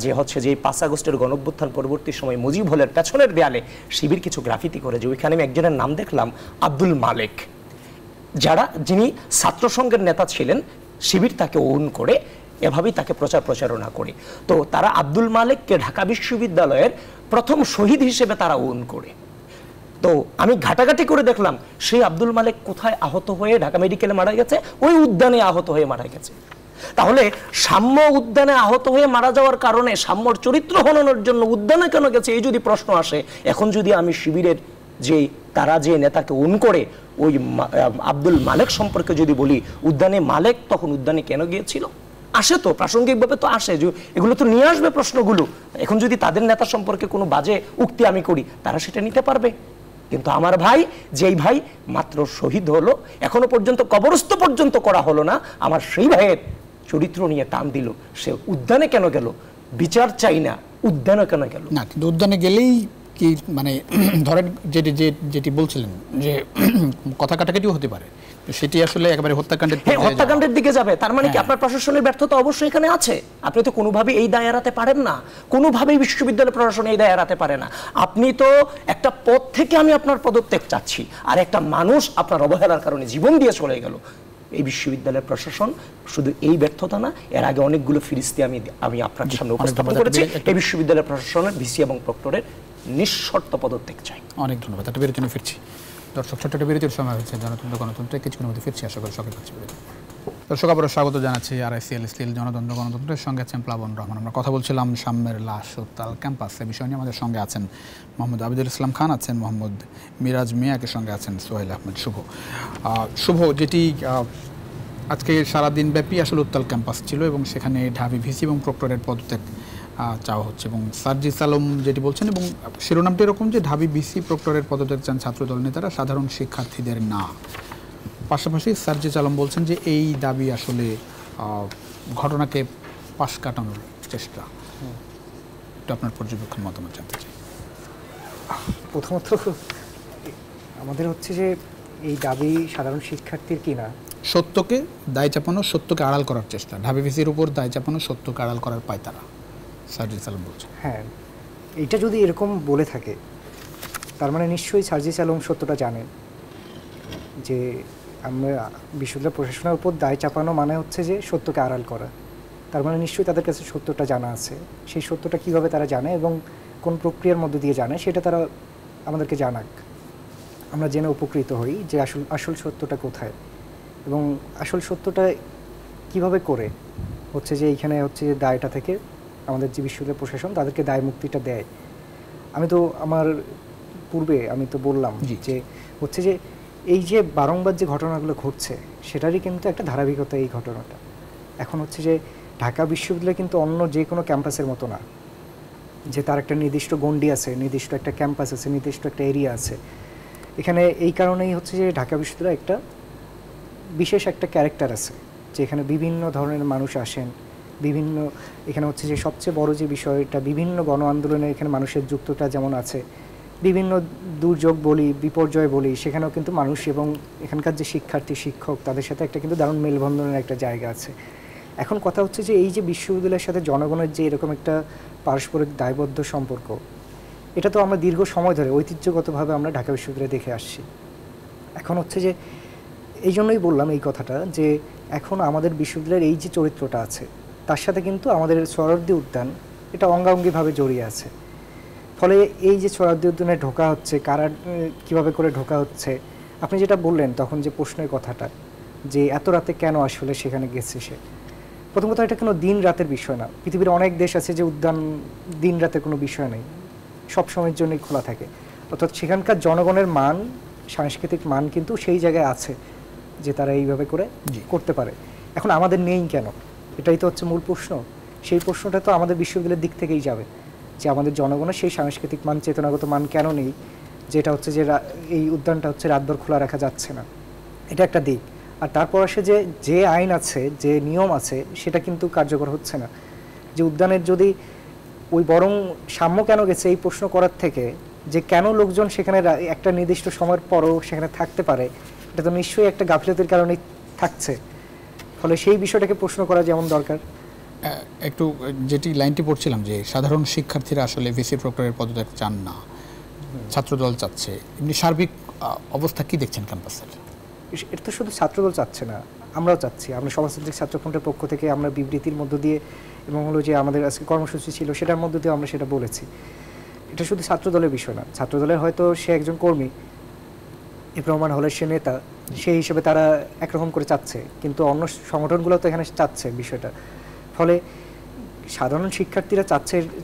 যে হচ্ছে যে 5 আগস্টের গণঅভ্যুত্থান পরবর্তী সময় মুজিব হলের পেছনের দেয়ালে শিবির কিছু গ্রাফিতি করে, যে ওইখানে আমি একজনের নাম দেখলাম আব্দুল মালেক, যিনি ছাত্র সংঘের নেতা ছিলেন, শিবির তাকে ওন করে এভাবেই তাকে প্রচারণা করে। তো তারা আব্দুল মালেককে ঢাকা বিশ্ববিদ্যালয়ের প্রথম শহীদ হিসেবে তারা ওন করে। তো আমি ঘাটাঘাটি করে দেখলাম সেই আব্দুল মালেক কোথায় আহত হয়ে ঢাকা মেডিকেলে মারা গেছে, ওই উদ্যানে আহত হয়ে মারা গেছে। তাহলে সাম্য উদ্যানে আহত হয়ে মারা যাওয়ার কারণে সাম্যর চরিত্র হননের জন্য উদ্যানে কেন গেছে, এই যদি প্রশ্ন আসে, এখন যদি আমি শিবিরের তারা যে নেতাকে ওন করে ওই আব্দুল মালেক সম্পর্কে যদি বলি, উদ্যানে মালেক তখন উদ্যানে কেন গিয়েছিল, আসে তো প্রাসঙ্গিকভাবে তো আসে, যে এগুলো তো নিয়ে আসবে প্রশ্নগুলো। এখন যদি তাদের নেতা সম্পর্কে কোনো বাজে উক্তি আমি করি, তারা সেটা নিতে পারবে। কিন্তু আমার ভাই, যেই ভাই মাত্র শহীদ হলো, এখনো পর্যন্ত কবরস্থ পর্যন্ত করা হলো না, আমার সেই ভাইয়ের চরিত্র নিয়ে টান দিল, সে উদ্যানে কেন গেল? বিচার চাই না, উদ্যানে কেন গেল? না, কিন্তু উদ্যানে গেলেই কি মানে ধরেন যেটি বলছিলেন যে কথা কাটাকাটিও হতে পারে, তো সেটি আসলে একেবারে হত্যাকাণ্ডের হ্যাঁ, হত্যাকাণ্ডের দিকে যাবে। তার মানে কি আপনার প্রশাসনের ব্যর্থতা অবশ্যই এখানে আছে। আপনি তো কোনোভাবে এই দায় এড়াতে পারেন না, কোনোভাবেই বিশ্ববিদ্যালয় প্রশাসন এই দায় এড়াতে পারে না। আপনি তো একটা পদ থেকে আমি আপনার পদত্যাগ চাচ্ছি, আর একটা মানুষ আপনার অবহেলার কারণে জীবন দিয়ে চলে গেল। এই বিশ্ববিদ্যালয়ের প্রশাসন শুধু এই ব্যর্থতা না, এর আগে অনেকগুলো ফিরিস্তি আমি আপনার সামনে উপস্থাপন করেছি। এই বিশ্ববিদ্যালয়ের প্রশাসনের ভিসি এবং প্রক্টরের নিঃশর্ত পদত্যাগ চাই। অনেক ধন্যবাদ। একটা বিরতির জন্য ফিরছি। দর্শক, ছোট্ট একটা বিরতির সময় হচ্ছে জনতন্ত্র গণতন্ত্রে কিছুক্ষণের মধ্যে ফিরছি, আশা করি সকলে পাচ্ছি বিরতি। দর্শক, আবারও স্বাগত জানাচ্ছি RICL স্টিল জনতন্ত্র গণতন্ত্রের সঙ্গে আছেন প্লাবন রহমান। আমরা কথা বলছিলাম সাম্যের লাশ উত্তাল ক্যাম্পাস, এ বিষয় নিয়ে আমাদের সঙ্গে আছেন মোহাম্মদ আবিদুল ইসলাম খান, আছেন মোহাম্মদ মিরাজ মিয়াকে, সঙ্গে আছেন সোহেল আহমেদ শুভ। শুভ, যেটি আজকে সারাদিন ব্যাপী আসলে উত্তাল ক্যাম্পাস ছিল এবং সেখানে ঢাবি ভিসি এবং প্রক্টরের পদত্যাগ চাওয়া হচ্ছে, এবং সার্জিস আলম যেটি বলছেন, এবং শিরোনামটি এরকম যে ঢাবি ভিসি প্রক্টরের পদত্যাগ চান ছাত্রদল নেতারা, সাধারণ শিক্ষার্থীদের না। পাশাপাশি সার্জিস আলম বলছেন যে এই দাবি আসলে ঘটনাকে পাশ কাটানোর চেষ্টা। এটা আপনার পর্যবেক্ষণ মতামত জানতে চাই। প্রথমত আমাদের হচ্ছে যে এই দাবি সাধারণ শিক্ষার্থীর কিনা, সত্যকে দায় চাপানো, সত্যকে আড়াল করার চেষ্টা, ঢাবি ভিসির উপর দায় চাপানো, সত্যকে আড়াল করার পায়তারা, সার্জিস আলম বলছেন। হ্যাঁ, এইটা যদি এরকম বলে থাকে তার মানে নিশ্চয়ই সার্জিস আলম সত্যটা জানেন যে আমরা বিশ্ববিদ্যালয় প্রশাসনের উপর দায় চাপানো মানে হচ্ছে যে সত্যকে আড়াল করা। তার মানে নিশ্চয়ই তাদের কাছে সত্যটা জানা আছে। সেই সত্যটা কীভাবে তারা জানে এবং কোন প্রক্রিয়ার মধ্যে দিয়ে জানে সেটা তারা আমাদেরকে জানাক, আমরা জেনে উপকৃত হই যে আসল সত্যটা কোথায় এবং আসল সত্যটা কিভাবে করে হচ্ছে যে এইখানে হচ্ছে যে দায়টা থেকে আমাদের যে বিশ্ববিদ্যালয় প্রশাসন তাদেরকে দায় মুক্তিটা দেয়। আমি তো আমার পূর্বে আমি তো বললাম যে হচ্ছে যে এই যে বারংবার যে ঘটনাগুলো ঘটছে সেটারই কিন্তু একটা ধারাবাহিকতা এই ঘটনাটা। এখন হচ্ছে যে ঢাকা বিশ্ববিদ্যালয় কিন্তু অন্য যে কোনো ক্যাম্পাসের মতো না যে তার একটা নির্দিষ্ট গণ্ডি আছে, নির্দিষ্ট একটা ক্যাম্পাস আছে, নির্দিষ্ট একটা এরিয়া আছে। এখানে এই কারণেই হচ্ছে যে ঢাকা বিশ্ববিদ্যালয় একটা বিশেষ একটা ক্যারেক্টার আছে, যে এখানে বিভিন্ন ধরনের মানুষ আসেন, বিভিন্ন এখানে হচ্ছে যে সবচেয়ে বড় যে বিষয়টা বিভিন্ন গণ আন্দোলনে এখানে মানুষের যুক্ততা যেমন আছে, বিভিন্ন দুর্যোগ বলি বিপর্যয় বলি সেখানেও কিন্তু মানুষ এবং এখানকার যে শিক্ষার্থী শিক্ষক তাদের সাথে একটা কিন্তু দারুণ মেলবন্ধনের একটা জায়গা আছে। এখন কথা হচ্ছে যে এই যে বিশ্ববিদ্যালয়ের সাথে জনগণের যে এরকম একটা পারস্পরিক দায়বদ্ধ সম্পর্ক, এটা তো আমরা দীর্ঘ সময় ধরে ঐতিহ্যগতভাবে আমরা ঢাকা বিশ্ববিদ্যালয়ে দেখে আসছি। এখন হচ্ছে যে এই জন্যই বললাম এই কথাটা যে এখন আমাদের বিশ্ববিদ্যালয়ের এই যে চরিত্রটা আছে তার সাথে কিন্তু আমাদের সোহরাওয়ার্দী উদ্যান এটা অঙ্গাঙ্গিভাবে জড়িয়ে আছে। ফলে এই যে সোহরাওয়ার্দী উদ্যানে ঢোকা হচ্ছে, কারা কীভাবে করে ঢোকা হচ্ছে, আপনি যেটা বললেন তখন যে প্রশ্নের কথাটা যে এত রাতে কেন আসলে সেখানে গেছে সে, প্রথম কথা এটা কোনো দিন রাতের বিষয় না। পৃথিবীর অনেক দেশ আছে যে উদ্যান দিন রাতের কোনো বিষয় নেই, সব সময়ের জন্যই খোলা থাকে। অর্থাৎ সেখানকার জনগণের মান, সাংস্কৃতিক মান কিন্তু সেই জায়গায় আছে যে তারা এইভাবে করে করতে পারে। এখন আমাদের নেই কেন, এটাই তো হচ্ছে মূল প্রশ্ন। সেই প্রশ্নটা তো আমাদের বিশ্ববিদ্যালয়ের দিক থেকেই যাবে যে আমাদের জনগণের সেই সাংস্কৃতিক মান, চেতনাগত মান কেন নেই, যেটা হচ্ছে যে এই উদ্যানটা হচ্ছে রাতভর খোলা রাখা যাচ্ছে না, এটা একটা দিক। আর তারপর আসে যে আইন আছে, যে নিয়ম আছে সেটা কিন্তু কার্যকর হচ্ছে না। যে উদ্যানের যদি ওই বরং সাম্য কেন গেছে এই প্রশ্ন করার থেকে যে কেন লোকজন সেখানে একটা নির্দিষ্ট সময়ের পরও সেখানে থাকতে পারে, এটা তো নিশ্চয়ই একটা গাফিলতির কারণেই থাকছে। ফলে সেই বিষয়টাকে প্রশ্ন করা যেমন দরকার। একটু যেটি লাইনটি পড়ছিলাম যে সাধারণ শিক্ষার্থীরা আসলে ভিসি প্রক্টরের পদত্যাগ চান না, ছাত্রদল চাচ্ছে, এমনি সার্বিক অবস্থা কি দেখছেন ক্যাম্পাসের? এটা তো শুধু ছাত্রদল চাচ্ছে না, আমরাও চাচ্ছি। আমরা সমাজতান্ত্রিক ছাত্রফ্রন্টের পক্ষ থেকে আমরা বিবৃতির মধ্য দিয়ে এবং হলো যে আমাদের আজকে কর্মসূচি ছিল সেটার মধ্য দিয়ে আমরা সেটা বলেছি। এটা শুধু ছাত্রদলের বিষয় না, ছাত্রদলের হয়তো সে একজন কর্মী, ইব্রাহিম রহমান হলের সে নেতা, সেই হিসেবে তারা একরকম করে চাচ্ছে, কিন্তু অন্য সংগঠনগুলো তো এখানে চাচ্ছে বিষয়টা। ফলে সাধারণ শিক্ষার্থীরা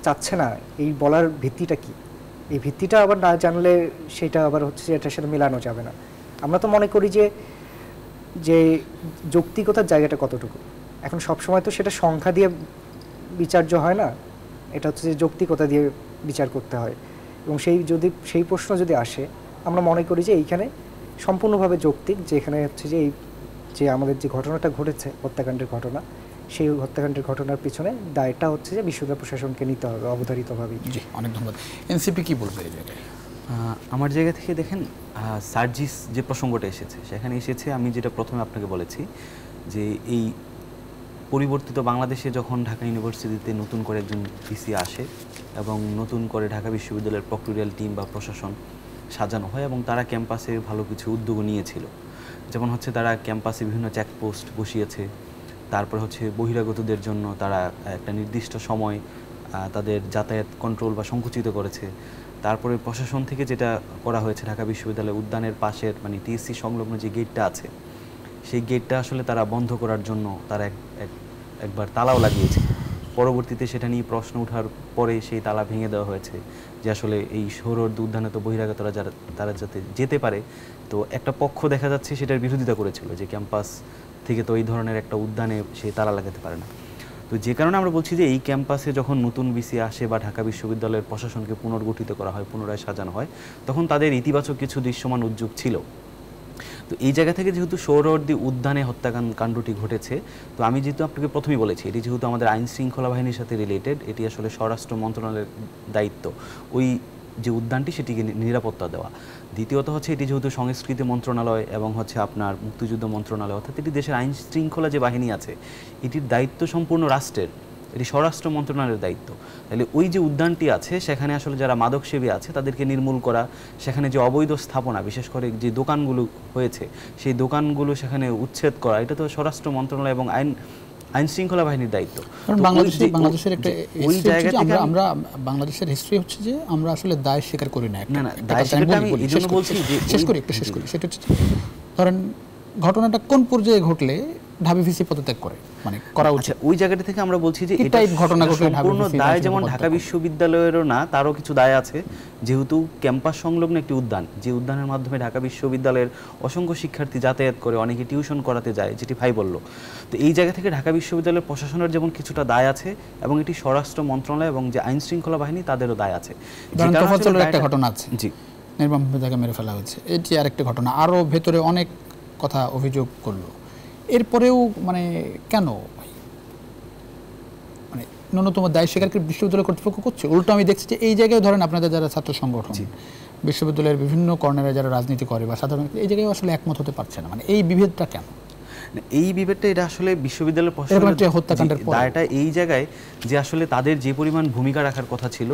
চাচ্ছে না এই বলার ভিত্তিটা কি, এই ভিত্তিটা আবার না জানলে সেটা আবার হচ্ছে যে এটার সাথে মেলানো যাবে না। আমরা তো মনে করি যে যৌক্তিকতার জায়গাটা কতটুকু, এখন সবসময় তো সেটা সংখ্যা দিয়ে বিচার্য হয় না, এটা হচ্ছে যে যৌক্তিকতা দিয়ে বিচার করতে হয়। এবং সেই প্রশ্ন যদি আসে, আমরা মনে করি যে এইখানে সম্পূর্ণভাবে যৌক্তিক, যে এখানে হচ্ছে যে এই যে আমাদের যে ঘটনাটা ঘটেছে হত্যাকাণ্ডের ঘটনা, সেই হত্যাকাণ্ডের ঘটনার পিছনে দায়টা হচ্ছে যে বিশ্ববিদ্যালয় প্রশাসনকে নিতে হবে অবধারিতভাবেই। জি, অনেক ধন্যবাদ। এনসিপি কি বলবে এই জায়গায়? আমার জায়গা থেকে দেখেন, সার্জিস যে প্রসঙ্গটা এসেছে সেখানে এসেছে, আমি যেটা প্রথমে আপনাকে বলেছি যে এই পরিবর্তিত বাংলাদেশে যখন ঢাকা ইউনিভার্সিটিতে নতুন করে একজন ভিসি আসে এবং নতুন করে ঢাকা বিশ্ববিদ্যালয়ের প্রক্টোরিয়াল টিম বা প্রশাসন সাজানো হয় এবং তারা ক্যাম্পাসে ভালো কিছু উদ্যোগ নিয়েছিল। যেমন হচ্ছে তারা ক্যাম্পাসে বিভিন্ন চেকপোস্ট বসিয়েছে, তারপর হচ্ছে বহিরাগতদের জন্য তারা একটা নির্দিষ্ট সময় তাদের যাতায়াত কন্ট্রোল বা সংকুচিত করেছে। তারপরে প্রশাসন থেকে যেটা করা হয়েছে, ঢাকা বিশ্ববিদ্যালয় উদ্যানের পাশের মানে টিএসসি সংলগ্ন যে গেটটা আছে সেই গেটটা আসলে তারা বন্ধ করার জন্য তারা একবার তালাও লাগিয়েছে। পরবর্তীতে সেটা নিয়ে প্রশ্ন ওঠার পরে সেই তালা ভেঙে দেওয়া হয়েছে যে আসলে এই সৌরর্দ উদ্যানে তো বহিরাগতরা তারা যাতে যেতে পারে। তো একটা পক্ষ দেখা যাচ্ছে সেটার বিরোধিতা করেছিল যে ক্যাম্পাস থেকে তো এই ধরনের একটা উদ্যানে সে তালা লাগাতে পারে না। তো যে কারণে আমরা বলছি যে এই ক্যাম্পাসে যখন নতুন ভিসি আসে বা ঢাকা বিশ্ববিদ্যালয়ের প্রশাসনকে পুনর্গঠিত করা হয়, পুনরায় সাজানো হয়, তখন তাদের ইতিবাচক কিছু দৃশ্যমান উদ্যোগ ছিল। তো এই জায়গা থেকে যেহেতু সৌরওয়ার্দী উদ্যানে হত্যাকাণ্ডটি ঘটেছে, তো আমি যেহেতু আপনাকে প্রথমেই বলেছি এটি যেহেতু আমাদের আইন শৃঙ্খলা বাহিনীর সাথে রিলেটেড, এটি আসলে স্বরাষ্ট্র মন্ত্রণালয়ের দায়িত্ব ওই যে উদ্যানটি সেটিকে নিরাপত্তা দেওয়া। দ্বিতীয়ত হচ্ছে এটি যেহেতু সংস্কৃতি মন্ত্রণালয় এবং হচ্ছে আপনার মুক্তিযুদ্ধ মন্ত্রণালয়, অর্থাৎ এটি দেশের আইন শৃঙ্খলা যে বাহিনী আছে এটির দায়িত্ব সম্পূর্ণ রাষ্ট্রের, এটি স্বরাষ্ট্র মন্ত্রণালয়ের দায়িত্ব। তাহলে ওই যে উদ্যানটি আছে সেখানে আসলে যারা মাদকসেবী আছে তাদেরকে নির্মূল করা, সেখানে যে অবৈধ স্থাপনা বিশেষ করে যে দোকানগুলো হয়েছে সেই দোকানগুলো সেখানে উচ্ছেদ করা, এটা তো স্বরাষ্ট্র মন্ত্রণালয় এবং আইন শৃঙ্খলা বাহিনীর দায়িত্ব। বাংলাদেশের একটা ওই জায়গা থেকে আমরা বাংলাদেশের হিস্ট্রি হচ্ছে যে আমরা আসলে দায় স্বীকার করি না। না, দায় স্বীকার আমি এই জন্য বলছি যে শেষ করি সেটা হচ্ছে ধরেন ঘটনাটা কোন পর্যায়ে ঘটলে ঢাবি ভিসি পদত্যাগ করে মানে করা উচিত, ওই জায়গাটা থেকে আমরা বলছি যে এটা ঘটনা ঘটলে সম্পূর্ণ দায় যেমন ঢাকা বিশ্ববিদ্যালয়েরও না, তারও কিছু দায় আছে। যেহেতু ক্যাম্পাস সংলগ্ন একটি উদ্যান, যে উদ্যানের মাধ্যমে ঢাকা বিশ্ববিদ্যালয়ের অসংখ্য শিক্ষার্থী যাতায়াত করে, অনেকে টিউশন করাতে যায়, যেটি ভাই বলল। তো এই জায়গা থেকে ঢাকা বিশ্ববিদ্যালয়ের প্রশাসনের যেমন কিছুটা দায় আছে এবং এটি স্বরাষ্ট্র মন্ত্রণালয় এবং যে আইন শৃঙ্খলা বাহিনী তাদেরও দায় আছে। একটা ঘটনা আছে, জি, নির্মমভাবে তাকে মেরে ফেলা হয়েছে, এটি আরেকটা ঘটনা। আরও ভেতরে অনেক কথা অভিযোগ করলো, এরপরেও মানে কেন মানে ন্যূনতম দায় স্বীকারকে বিশ্ববিদ্যালয় কর্তৃপক্ষ করছে? উল্টো আমি দেখছি যে এই জায়গায় ধরেন আপনাদের যারা ছাত্র সংগঠন, বিশ্ববিদ্যালয়ের বিভিন্ন কর্নারে যারা রাজনীতি করে বা সাধারণ, এই জায়গায় আসলে একমত হতে পারছে না। মানে এই বিভেদটা কেন? এই বিভেদটা এটা আসলে বিশ্ববিদ্যালয়ের প্রশাসনের হত্যাকাণ্ডের দায়টা এই জায়গায় যে আসলে তাদের যে পরিমাণ ভূমিকা রাখার কথা ছিল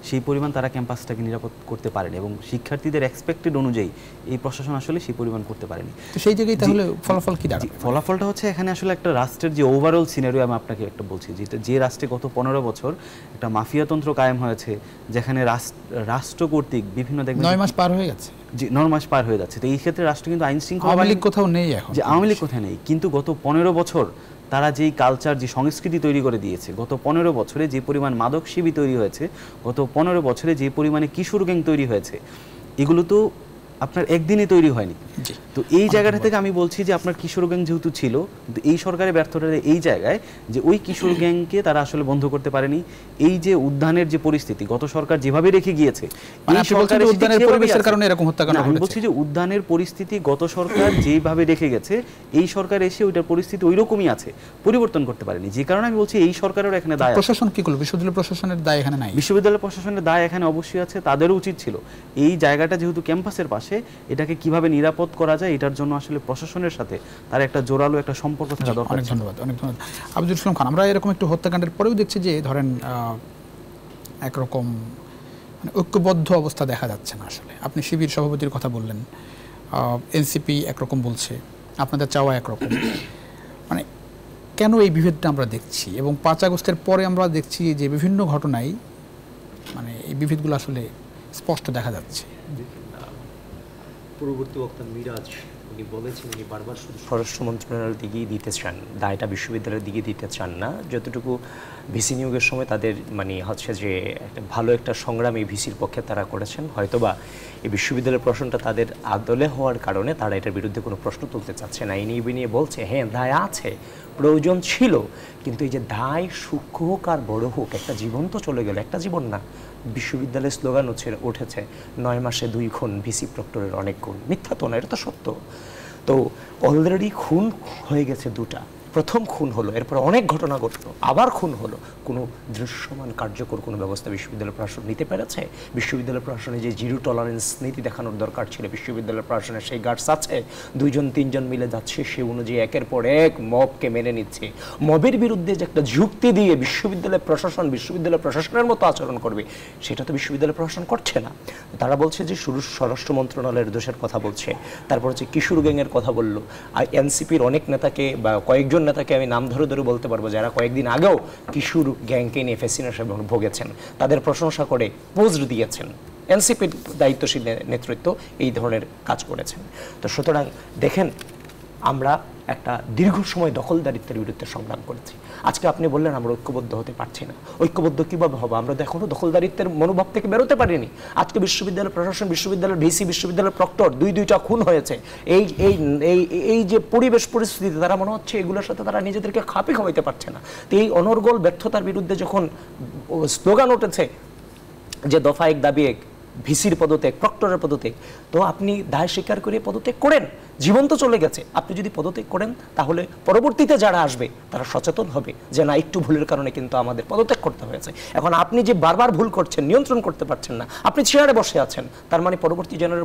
সেই পরিমাণ তারা ক্যাম্পাসটাকে নিরাপদ করতে পারেনি এবং শিক্ষার্থীদের এক্সপেক্টেড অনুযায়ী এই প্রশাসন আসলে সেই পরিমাণ করতে পারেনি। তো সেই জায়গায় তাহলে ফলাফল কি দাঁড়ায়? ফলাফলটা হচ্ছে এখানে আসলে একটা রাষ্ট্রের যে ওভারঅল সিনারিও আমি আপনাকে একটা বলছি, যে রাষ্ট্রে গত 15 বছর একটা মাফিয়াতন্ত্র কায়েম হয়েছে, যেখানে রাষ্ট্র কর্তৃক বিভিন্ন 9 মাস পার হয়ে গেছে, জি 9 মাস পার হয়ে যাচ্ছে। তো এই ক্ষেত্রে রাষ্ট্র কিন্তু আইন শৃঙ্খলা আওয়ামী লীগ কোথাও নেই এখন, যে আওয়ামী লীগ কোথায় নেই, কিন্তু গত 15 বছর তারা যেই কালচার, যে সংস্কৃতি তৈরি করে দিয়েছে, গত 15 বছরে যে পরিমাণ মাদক সেবী তৈরি হয়েছে, গত 15 বছরে যে পরিমাণে কিশোর গ্যাং তৈরি হয়েছে, এগুলো তো আপনার একদিনে তৈরি হয়নি। তো এই জায়গাটা থেকে আমি বলছি যে আপনার কিশোর গ্যাং যেহেতু ছিল, কিন্তু এই সরকারের ব্যর্থতা এই জায়গায় যে ওই কিশোর গ্যাংকে তারা আসলে বন্ধ করতে পারেনি। এই যে উদ্যানের যে পরিস্থিতি গত সরকার যেভাবে রেখে গিয়েছে, এই সরকারের উদ্যানের পরিবেশের কারণে এরকম হত্যাকাণ্ড ঘটেছে। আমি বলছি যে উদ্যানের পরিস্থিতি গত সরকার যেভাবে রেখে গেছে, এই সরকার এসে ওইটার পরিস্থিতি ওই রকমই আছে, পরিবর্তন করতে পারেনি। যে কারণে আমি বলছি এই সরকারের এখানে দায়। প্রশাসন কি করলো? বিশ্ববিদ্যালয় প্রশাসনের দায় এখানে নাই। বিশ্ববিদ্যালয় প্রশাসনের দায় এখানে অবশ্যই আছে, তাদেরও উচিত ছিল এই জায়গাটা যেহেতু ক্যাম্পাসের পাশে, এটাকে কিভাবে নিরাপদ করা যায় এটার জন্য আসলে প্রশাসনের সাথে তার একটা জোরালো একটা সম্পর্ক থাকা দরকার। অনেক ধন্যবাদ, অনেক ধন্যবাদ আব্দুল ইসলাম খান। আমরা এরকম একটু হত্যাকাণ্ডের পরেও দেখছি যে ধরেন একরকম মানে ঐক্যবদ্ধ অবস্থা দেখা যাচ্ছে না। আসলে আপনি শিবির সভাপতির কথা বললেন, এনসিপি একরকম বলছে, আপনাদের চাওয়া একরকম, মানে কেন এই বিভেদটা আমরা দেখছি? এবং 5 আগস্টের পরে আমরা দেখছি যে বিভিন্ন ঘটনায় মানে এই বিভেদগুলো আসলে স্পষ্ট দেখা যাচ্ছে। পূর্ববর্তী বক্তা মিরাজ উনি বলেছেন উনি বারবার শুধু স্বরাষ্ট্র মন্ত্রণালয়ের দিকেই দিতে চান, দায়টা বিশ্ববিদ্যালয়ের দিকে দিতে চান না। যতটুকু ভিসি নিয়োগের সময় তাদের মানে হচ্ছে যে একটা ভালো একটা সংগ্রাম এই ভিসির পক্ষে তারা করেছেন, হয়তোবা এই বিশ্ববিদ্যালয়ের প্রশ্নটা তাদের আদলে হওয়ার কারণে তারা এটার বিরুদ্ধে কোনো প্রশ্ন তুলতে চাচ্ছে না। এই নিয়ে বলছে হ্যাঁ দায় আছে, প্রয়োজন ছিল, কিন্তু এই যে দায় সূক্ষ্ম হোক আর বড় হোক, একটা জীবন তো চলে গেল, একটা জীবন না। বিশ্ববিদ্যালয়ের স্লোগান উঠেছে 9 মাসে 2 খুন, ভিসি প্রক্টরের অনেক খুন। মিথ্যা তো না, এটা তো সত্য। তো অলরেডি খুন হয়ে গেছে 2টা, প্রথম খুন হলো, এরপর অনেক ঘটনা ঘটলো, আবার খুন হলো, কোনো দৃশ্যমান কার্যকর কোনো ব্যবস্থা বিশ্ববিদ্যালয় প্রশাসন নিতে পেরেছে? বিশ্ববিদ্যালয় প্রশাসনে যে জিরো টলারেন্স নীতি দেখানোর দরকার ছিল, বিশ্ববিদ্যালয় প্রশাসনের সেই গার্ডস আছে? 2-3 মিলে যাচ্ছে, সে অনুযায়ী একের পর এক মবকে মেনে নিচ্ছে। মবের বিরুদ্ধে যে একটা যুক্তি দিয়ে বিশ্ববিদ্যালয় প্রশাসনের মতো আচরণ করবে, সেটা তো বিশ্ববিদ্যালয় প্রশাসন করছে না। তারা বলছে যে শুরু স্বরাষ্ট্র মন্ত্রণালয়ের দোষের কথা বলছে, তারপর হচ্ছে কিশোর গ্যাংয়ের কথা বললো। আর এনসিপির অনেক নেতাকে বা কয়েকজন নেতাকে আমি নাম ধরে ধরে বলতে পারবো যারা কয়েকদিন আগেও কিশোর গ্যাংকে নিয়ে ফ্যাসিনেশন ভোগেছেন, তাদের প্রশংসা করে পোস্ট দিয়েছেন। এনসিপির দায়িত্বশীল নেতৃত্ব এই ধরনের কাজ করেছেন। তো সুতরাং দেখেন, আমরা একটা দীর্ঘ সময় দখলদারিত্বের বিরুদ্ধে সংগ্রাম করেছি। আজকে আপনি বললেন আমরা ঐক্যবদ্ধ হতে পারছি না। ঐক্যবদ্ধ কিভাবে হবে? আমরা তো এখনো দখলদারিত্বের মনোভাব থেকে বেরোতে পারিনি। আজকে বিশ্ববিদ্যালয় প্রশাসন, বিশ্ববিদ্যালয়ের ভিসি, বিশ্ববিদ্যালয়ের প্রক্টর দুইটা খুন হয়েছে। এই এই এই যে পরিবেশ পরিস্থিতি, তারা মনে হচ্ছে এগুলোর সাথে তারা নিজেদেরকে খাপে খাওয়াইতে পারছে না। তো এই অনর্গল ব্যর্থতার বিরুদ্ধে যখন স্লোগান উঠেছে যে দফা 1 দাবি 1, ভিসির পদত্যাগ, প্রক্টরের পদত্যাগ, তো আপনি দায় স্বীকার করে পদত্যাগ করেন। জীবন তো চলে গেছে, আপনি যদি পদত্যাগ করেন তাহলে পরবর্তীতে যারা আসবে তারা সচেতন হবে যে না, একটু ভুলের কারণে কিন্তু আমাদের পদত্যাগ করতে হয়েছে। এখন আপনি যে বারবার ভুল করছেন, নিয়ন্ত্রণ করতে পারছেন না, আপনি চেয়ারে বসে আছেন, তার মানে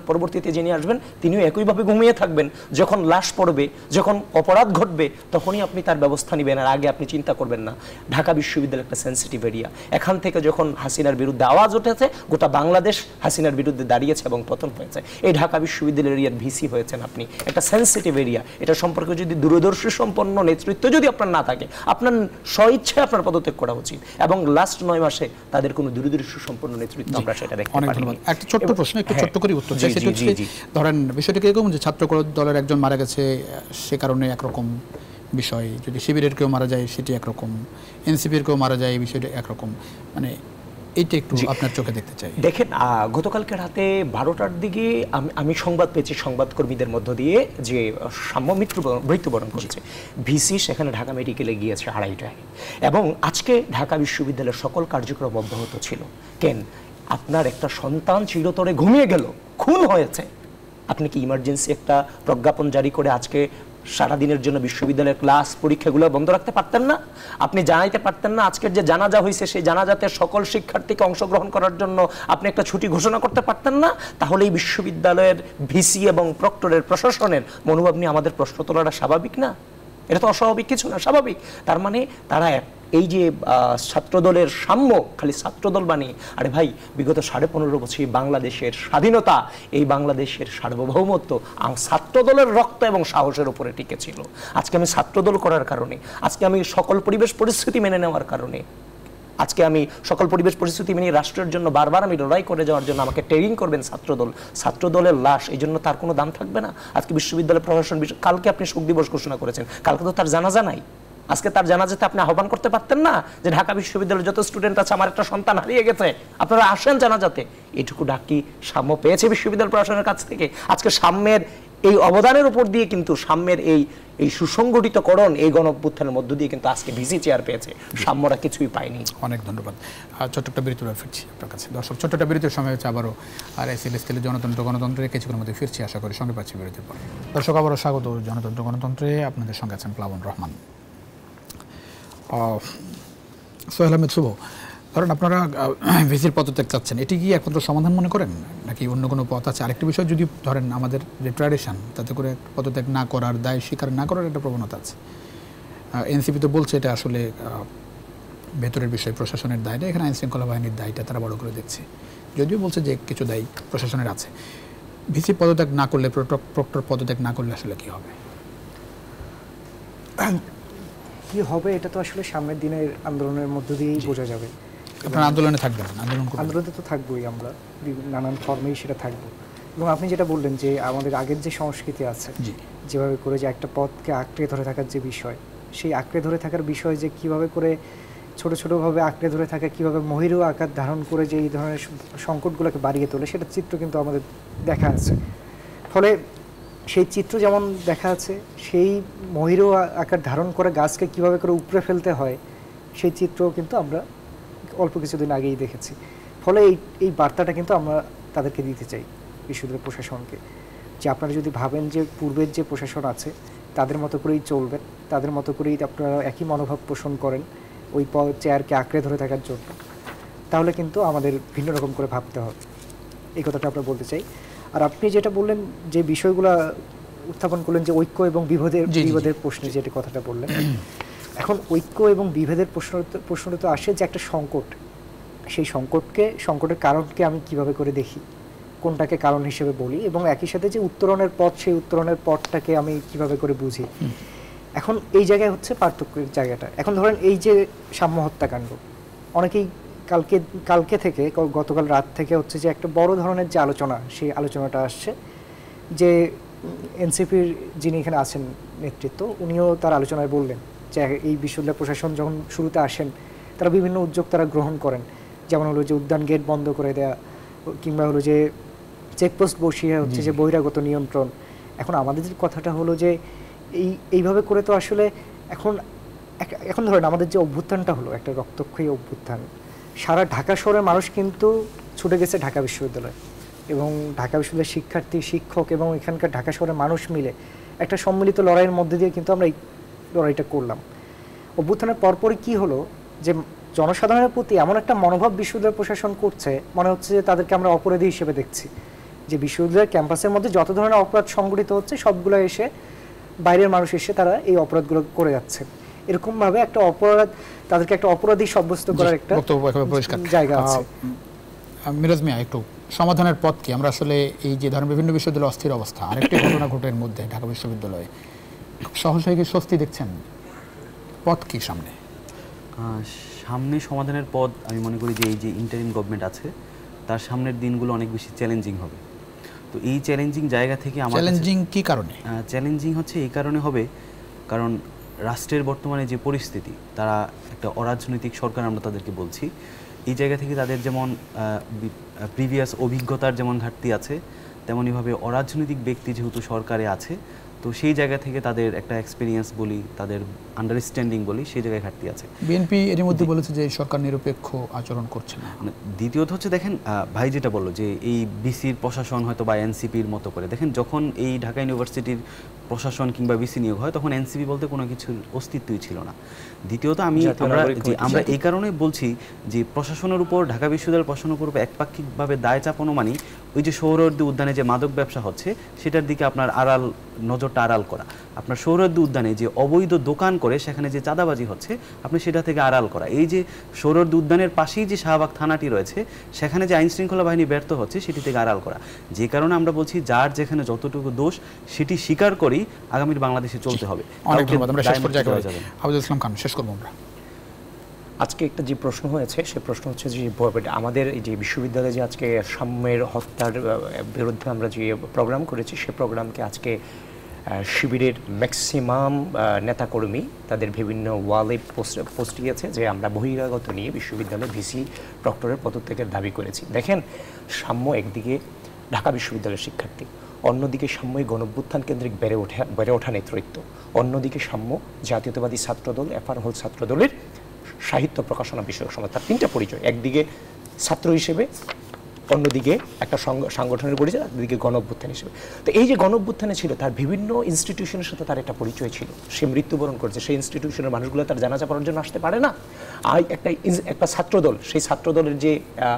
পরবর্তীতে যিনি আসবেন তিনিও একইভাবে ঘুমিয়ে থাকবেন। যখন লাশ পড়বে, যখন অপরাধ ঘটবে, তখনই আপনি তার ব্যবস্থা নেবেন, আর আগে আপনি চিন্তা করবেন না। ঢাকা বিশ্ববিদ্যালয় একটা সেন্সিটিভ এরিয়া। এখান থেকে যখন হাসিনার বিরুদ্ধে আওয়াজ উঠেছে, গোটা বাংলাদেশ হাসিনার বিরুদ্ধে দাঁড়িয়েছে এবং পতন হয়েছে। এই ঢাকা বিশ্ববিদ্যালয় এরিয়ার ভিসি হয়েছেন আপনি, একটা সেন্সিটিভ এরিয়া। এটা সম্পর্কে যদি দূরদর্শী সম্পন্ন নেতৃত্ব যদি আপনার না থাকে, আপনার স্বইচ্ছায় আপনার পদত্যাগ করা উচিত। এবং লাস্ট 9 মাসে তাদের কোনো দূরদর্শী সম্পন্ন নেতৃত্ব আমরা সেটা দেখতে পাইনি। একটা ছোট্ট প্রশ্ন, একটু ছোট্ট করে উত্তর চাই। সেটা হচ্ছে, ধরেন বিষয়টা কিরকম যে ছাত্র দলের একজন মারা গেছে, সে কারণে একরকম বিষয়, যদি শিবিরের কেউ মারা যায় সেটি একরকম, এনসিপির কেউ মারা যায় এই বিষয়টা একরকম, মানে এইটা একটু আপনার চোখে দেখতে চাই। দেখেন, গতকালকে রাতে 12টার দিকে আমি সংবাদ পেয়েছি সংবাদকর্মীদের মধ্য দিয়ে যে সাম্য মৃত্যুবরণ করেছে। ভিসি সেখানে ঢাকা মেডিকেলে গিয়েছে 2:30টায়, এবং আজকে ঢাকা বিশ্ববিদ্যালয়ের সকল কার্যক্রম অব্যাহত ছিল। কেন? আপনার একটা সন্তান চিরতরে ঘুমিয়ে গেল, খুন হয়েছে, আপনি কি ইমার্জেন্সি একটা প্রজ্ঞাপন জারি করে আজকে সারাদিনের জন্য বিশ্ববিদ্যালয়ের ক্লাস পরীক্ষাগুলো বন্ধ রাখতে পারতেন না? আপনি জানাইতে পারতেন না আজকের যে জানাজা হয়েছে সেই জানাজাতে সকল শিক্ষার্থীকে অংশগ্রহণ করার জন্য আপনি একটা ছুটি ঘোষণা করতে পারতেন না? তাহলে এই বিশ্ববিদ্যালয়ের ভিসি এবং প্রক্টরের প্রশাসনের মনোভাব নিয়ে আমাদের প্রশ্ন তোলাটা স্বাভাবিক না? এটা তো অস্বাভাবিক কিছু না, স্বাভাবিক। তার মানে তারা এই যে ছাত্রদলের সাম্য, খালি ছাত্রদল বানিয়ে, আরে ভাই, বিগত 15.5 বছর বাংলাদেশের স্বাধীনতা, এই বাংলাদেশের সার্বভৌমত্ব ছাত্রদলের রক্ত এবং সাহসের উপরে টিকে ছিল। আজকে আমি ছাত্রদল করার কারণে, আজকে আমি সকল পরিবেশ পরিস্থিতি মেনে নেওয়ার কারণে, আজকে আমি সকল পরিবেশ পরিস্থিতি মেনে রাষ্ট্রের জন্য বারবার আমি লড়াই করে যাওয়ার জন্য আমাকে ট্রেনিং করবেন ছাত্রদল, ছাত্রদলের লাশ, এই জন্য তার কোনো দাম থাকবে না? আজকে বিশ্ববিদ্যালয় প্রশাসন, কালকে আপনি শোক দিবস ঘোষণা করেছেন, কালকে তো তার জানাজা নাই। আজকে তার জানাজাতে আপনি আহ্বান করতে পারতেন না যে ঢাকা বিশ্ববিদ্যালয়ের যত স্টুডেন্ট আছে, আমার একটা সন্তান হারিয়ে গেছে, আপনারা আসেন জানাজাতে? এটুকু ডাকি সাম্য পেয়েছে বিশ্ববিদ্যালয় প্রশাসনের কাছ থেকে। আজকে সাম্যের এই অবদানের উপর দিয়ে কিন্তু সাম্যের এই সুসংগঠিতকরণ, এই গণঅভ্যুত্থানের মধ্য দিয়ে কিন্তু আজকে ভিসি চেয়ার পেয়েছে, সাম্যরা কিছুই পায়নি। অনেক ধন্যবাদ। ছোট্ট একটা বিরতির ফিরছি আপনার কাছে। দর্শক, ছোট্ট একটা বিরতির সময় হচ্ছে আবারও RSLS গণতন্ত্রের কিছুক্ষণের মধ্যে ফিরছি, আশা করি সঙ্গে পাচ্ছি বিরতির পর। দর্শক, আবারও স্বাগত গণতন্ত্রে, আপনাদের সঙ্গে আছেন প্লাবন রহমান। সোহেল আহমেদ শুভ, ধরেন আপনারা ভিসির পদত্যাগ চাচ্ছেন, এটি কি একমাত্র সমাধান মনে করেন নাকি অন্য কোনো পথ আছে? আরেকটি বিষয়, যদি ধরেন আমাদের যে ট্র্যাডিশন, তাতে করে পদত্যাগ না করার, দায় স্বীকার না করার একটা প্রবণতা আছে। এনসিপি তো বলছে এটা আসলে ভেতরের বিষয়, প্রশাসনের দায়টা, এখানে আইনশৃঙ্খলা বাহিনীর দায়টা তারা বড় করে দেখছে, যদিও বলছে যে কিছু দায়ী প্রশাসনের আছে। ভিসি পদত্যাগ না করলে, প্রক্টর পদত্যাগ না করলে আসলে কি হবে? কি হবে এটা তো আসলে সামনের দিনের আন্দোলনের মধ্য দিয়েই বোঝা যাবে। আপনারা আন্দোলনে থাকবেন? আন্দোলনে তো থাকবোই, আমরা নানান ফর্মেই সেটা থাকবো। এবং আপনি যেটা বললেন যে আমাদের আগের যে সংস্কৃতি আছে, যেভাবে করে যে একটা পথকে আঁকড়ে ধরে থাকার যে বিষয়, সেই আঁকড়ে ধরে থাকার বিষয় যে কিভাবে করে ছোটোভাবে আঁকড়ে ধরে থাকে, কীভাবে মহিরু আকার ধারণ করে যে এই ধরনের সংকটগুলোকে বাড়িয়ে তোলে, সেটা চিত্র কিন্তু আমাদের দেখা আছে। ফলে সেই চিত্র যেমন দেখা আছে, সেই মহিরু আকার ধারণ করে গাছকে কিভাবে করে উপড়ে ফেলতে হয়, সেই চিত্রও কিন্তু আমরা অল্প কিছুদিন আগেই দেখেছি। ফলে এই বার্তাটা কিন্তু আমরা তাদেরকে দিতে চাই, বিশ্ববিদ্যালয় প্রশাসনকে, যে আপনারা যদি ভাবেন যে পূর্বের যে প্রশাসন আছে তাদের মতো করেই চলবেন, তাদের মতো করেই আপনারা একই মনোভাব পোষণ করেন ওই চেয়ারকে আঁকড়ে ধরে থাকার জন্য, তাহলে কিন্তু আমাদের ভিন্ন রকম করে ভাবতে হবে, এই কথাটা আমরা বলতে চাই। আর আপনি যেটা বললেন, যে বিষয়গুলো উত্থাপন করলেন, যে ঐক্য এবং বিভেদের প্রশ্নে যেটা কথাটা বললেন, এখন ঐক্য এবং বিভেদের প্রশ্নটা তো আসে যে একটা সংকট, সেই সংকটের কারণকে আমি কিভাবে করে দেখি, কোনটাকে কারণ হিসেবে বলি, এবং একই সাথে যে উত্তরণের পথ, সেই উত্তরণের পথটাকে আমি কিভাবে করে বুঝি। এখন এই জায়গায় হচ্ছে পার্থক্যের জায়গাটা। এখন ধরেন এই যে সাম্য হত্যাকাণ্ড, অনেকেই কালকে থেকে, গতকাল রাত থেকে হচ্ছে যে একটা বড় ধরনের যে আলোচনা, সেই আলোচনাটা আসছে যে এনসিপির যিনি এখানে আছেন নেতৃত্ব, উনিও তার আলোচনায় বললেন যে এই বিশ্ববিদ্যালয় প্রশাসন যখন শুরুতে আসেন, তারা বিভিন্ন উদ্যোগ তারা গ্রহণ করেন, যেমন হলো যে উদ্যান গেট বন্ধ করে দেয়া, কিংবা হলো যে চেকপোস্ট বসিয়ে হচ্ছে যে বহিরাগত নিয়ন্ত্রণ। এখন আমাদের কথাটা হলো যে এইভাবে করে তো আসলে এখন ধরেন আমাদের যে অভ্যুত্থানটা হলো, একটা রক্তক্ষয়ী অভ্যুত্থান, সারা ঢাকা শহরের মানুষ কিন্তু ছুটে গেছে ঢাকা বিশ্ববিদ্যালয়, এবং ঢাকা বিশ্ববিদ্যালয়ের শিক্ষার্থী, শিক্ষক এবং এখানকার ঢাকা শহরের মানুষ মিলে একটা সম্মিলিত লড়াইয়ের মধ্যে দিয়ে কিন্তু আমরা এই লড়াইটা করলাম। অভ্যুত্থানের পরপরই কি হলো, যে জনসাধারণের প্রতি এমন একটা মনোভাব বিশ্ববিদ্যালয় প্রশাসন করছে, মনে হচ্ছে যে তাদেরকে আমরা অপরাধী হিসেবে দেখছি, যে বিশ্ববিদ্যালয়ের ক্যাম্পাসের মধ্যে যত ধরনের অপরাধ সংঘটিত হচ্ছে সবগুলো এসে বাইরের মানুষ এসে তারা এই অপরাধগুলো করে যাচ্ছে। এরকমভাবে একটা অপরাধ, তাদেরকে একটা অপরাধী সাব্যস্ত করার একটা জায়গা আছে। মিরাজ মিয়া, একটু সমাধানের পথ কি? আমরা আসলে এই যে ধরেন বিভিন্ন বিশ্ববিদ্যালয়ে অস্থির অবস্থা, আরেকটি ঘটনা ঘটে এর মধ্যে ঢাকা বিশ্ববিদ্যালয়ে, সহসায় কি স্বস্তি দেখছেন? পথ কি সামনে? সামনে সমাধানের পথ আমি মনে করি যে এই যে ইন্টারিম গভর্নমেন্ট আছে, তার সামনের দিনগুলো অনেক বেশি চ্যালেঞ্জিং হবে। তো এই চ্যালেঞ্জিং জায়গা থেকে আমার চ্যালেঞ্জিং কি কারণে? চ্যালেঞ্জিং হচ্ছে এই কারণে হবে, কারণ রাষ্ট্রের বর্তমানে যে পরিস্থিতি, তারা একটা অরাজনৈতিক সরকার আমরা তাদেরকে বলছি, এই জায়গা থেকে তাদের যেমন প্রিভিয়াস অভিজ্ঞতার যেমন ঘাটতি আছে, তেমনইভাবে অরাজনৈতিক ব্যক্তি যেহেতু সরকারে আছে, তো সেই জায়গা থেকে তাদের একটা এক্সপিরিয়েন্স বলি, তাদের আন্ডারস্ট্যান্ডিং বলি, সেই জায়গায় ঘাটতি আছে। বিএনপি এর মধ্যে বলেছে যে সরকার নিরপেক্ষ আচরণ করছে না। দ্বিতীয়ত হচ্ছে দেখেন, ভাই যেটা বললো যে এই বিসির প্রশাসন হয়তো বা এনসিপির মতো করে, দেখেন যখন এই ঢাকা ইউনিভার্সিটির প্রশাসন কিংবা বিসি নিয়োগ হয়, তখন এনসিপি বলতে কোনো কিছুর অস্তিত্বই ছিল না। দ্বিতীয়ত আমরা এই কারণে বলছি যে প্রশাসনের উপর, ঢাকা বিশ্ববিদ্যালয় প্রশাসনের উপর একপাক্ষিকভাবে দায় চাপানো মানে ওই যে সোহরাওয়ার্দী উদ্যানে যে মাদক ব্যবসা হচ্ছে, সেটার দিকে আপনার নজরটা আড়াল করা। আপনার সোহরাওয়ার্দী উদ্যানে যে অবৈধ দোকান করে সেখানে যে চাঁদাবাজি হচ্ছে, আপনি সেটা থেকে আড়াল করা। এই যে সোহরাওয়ার্দী উদ্যানের পাশেই যে শাহবাগ থানাটি রয়েছে, সেখানে যে আইন শৃঙ্খলা বাহিনী ব্যর্থ হচ্ছে, সেটি থেকে আড়াল করা। যে কারণে আমরা বলছি যার যেখানে যতটুকু দোষ সেটি স্বীকার করেই আগামীর বাংলাদেশে চলতে হবে। অনেক ধন্যবাদ। আমরা শেষ পর্যায়ে আবুল ইসলাম খান শেষ করব। আমরা আজকে একটা যে প্রশ্ন হয়েছে, সে প্রশ্ন হচ্ছে যে আমাদের এই যে বিশ্ববিদ্যালয়ে যে আজকে সাম্যের হত্যার বিরুদ্ধে আমরা যে প্রোগ্রাম করেছি, সে প্রোগ্রামকে আজকে শিবিরের ম্যাক্সিমাম নেতাকর্মী তাদের বিভিন্ন ওয়ালে পোস্ট দিয়েছে যে আমরা বহিরাগত নিয়ে বিশ্ববিদ্যালয়ে ভিসি প্রক্টরের পদত্যাগের দাবি করেছি। দেখেন, সাম্য একদিকে ঢাকা বিশ্ববিদ্যালয়ের শিক্ষার্থী, অন্যদিকে সাম্যই গণঅভ্যুত্থান কেন্দ্রিক বেড়ে ওঠা নেতৃত্ব, অন্যদিকে সাম্য জাতীয়তাবাদী ছাত্রদল, এফআর হল ছাত্রদলের সাহিত্য প্রকাশনা বিষয়ক সংস্থা। তিনটা পরিচয়, একদিকে ছাত্র হিসেবে, অন্যদিকে একটা সাংগঠনের পরিচয়, একদিকে গণঅভ্যুত্থান হিসেবে। তো এই যে গণঅভ্যুত্থানে ছিল, তার বিভিন্ন ইনস্টিটিউশনের সাথে তার একটা পরিচয় ছিল। সে মৃত্যুবরণ করেছে, সেই ইনস্টিটিউশনের মানুষগুলো তার জানাজা পড়ার জন্য আসতে পারে না। আর একটা ছাত্রদল, সেই ছাত্রদলের যে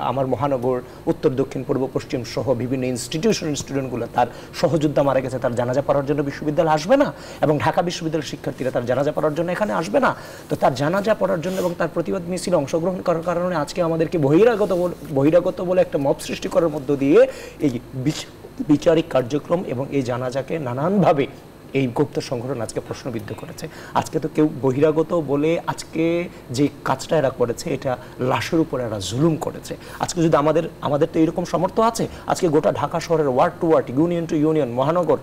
আমার মহানগর, উত্তর, দক্ষিণ, পূর্ব, পশ্চিম সহ বিভিন্ন ইনস্টিটিউশনের স্টুডেন্টগুলো, তার সহযোদ্ধা মারা গেছে, তার জানাজা পড়ার জন্য বিশ্ববিদ্যালয় আসবে না, এবং ঢাকা বিশ্ববিদ্যালয়ের শিক্ষার্থীরা তার জানাজা পড়ার জন্য এখানে আসবে না। তো তার জানাজা পড়ার জন্য এবং তার প্রতিবাদ মিছিলে অংশগ্রহণ করার কারণে আজকে আমাদেরকে বহিরাগত বলে একটা মব সৃষ্টি করার মধ্য দিয়ে এই বিচারিক কার্যক্রম এবং এই জানাজাকে নানানভাবে এই গুপ্ত সংগঠন আজকে প্রশ্নবিদ্ধ করেছে। আজকে তো কেউ বহিরাগত বলে আজকে যে কাজটা এরা করেছে, এটা লাশের উপর এরা জুলুম করেছে। আজকে যদি আমাদের তো এরকম সামর্থ্য আছে, আজকে গোটা ঢাকা শহরের ward to ward, union to union, মহানগর,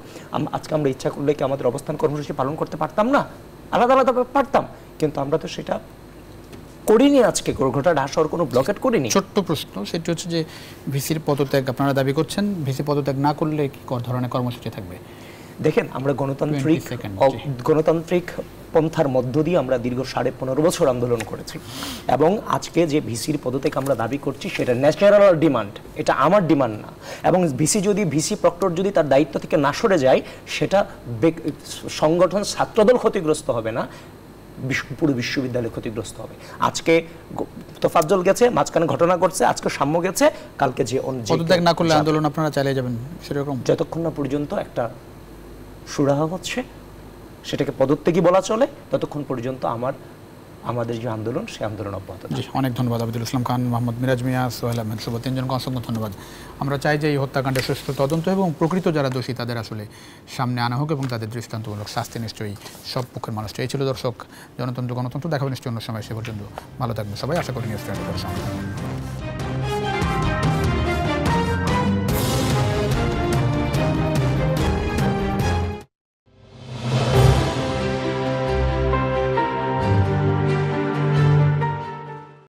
আজকে আমরা ইচ্ছা করলে কি আমাদের অবস্থান কর্মসূচি পালন করতে পারতাম না? আলাদা আলাদাভাবে পারতাম, কিন্তু আমরা তো সেটা করিনি। আজকে গোটা ঢাকা শহর কোনো ব্লকেট করিনি। ছোট্ট প্রশ্ন, সেটি হচ্ছে যে ভিসির পদত্যাগ আপনারা দাবি করছেন, ভিসি পদত্যাগ না করলে কি ধরনের কর্মসূচি থাকবে? দেখেন, আমরা গণতান্ত্রিক পন্থার মধ্য দিয়ে আমরা দীর্ঘ 15.5 বছর আন্দোলন করেছি এবং আজকে যে ভিসির পদত্যাগ আমরা দাবি করছি সেটা ন্যাচারাল ডিমান্ড, এটা আমার ডিমান্ড না। এবং ভিসি প্রক্টর যদি তার দায়িত্ব থেকে না সরে যায়, সেটা সংগঠন ছাত্রদল ক্ষতিগ্রস্ত হবে না, পুরো বিশ্ববিদ্যালয় ক্ষতিগ্রস্ত হবে। আজকে তোফাজ্জল গেছে, মাঝখানে ঘটনা ঘটছে, আজকে সাম্য গেছে, কালকে যে পদত্যাগ না করলে আন্দোলন আপনারা চালিয়ে যাবেন সেরকম? যতক্ষণ না পর্যন্ত একটা সুরাহা হচ্ছে, সেটাকে পদত্যাগই বলা চলে, ততক্ষণ পর্যন্ত আমাদের যে আন্দোলন, সেই আন্দোলন অব্যাহত থাকবে। অনেক ধন্যবাদ আবিদুল ইসলাম খান, মোহাম্মদ মিরাজ মিয়া, সোহেল আহমেদ শুভ, তিনজনকে অসংখ্য ধন্যবাদ। আমরা চাই যে এই হত্যাকাণ্ডের সুষ্ঠু তদন্ত এবং প্রকৃত যারা দোষী তাদের আসলে সামনে আনা হোক এবং তাদের দৃষ্টান্তমূলক শাস্তি নিশ্চয়ই সব পক্ষের মানুষ। এই ছিল দর্শক গণতন্ত্র। দেখাবো নিশ্চয়ই অন্য সময়। সে পর্যন্ত ভালো থাকবেন সবাই। আশা করি নিউজ 24 সঙ্গে থাকবেন।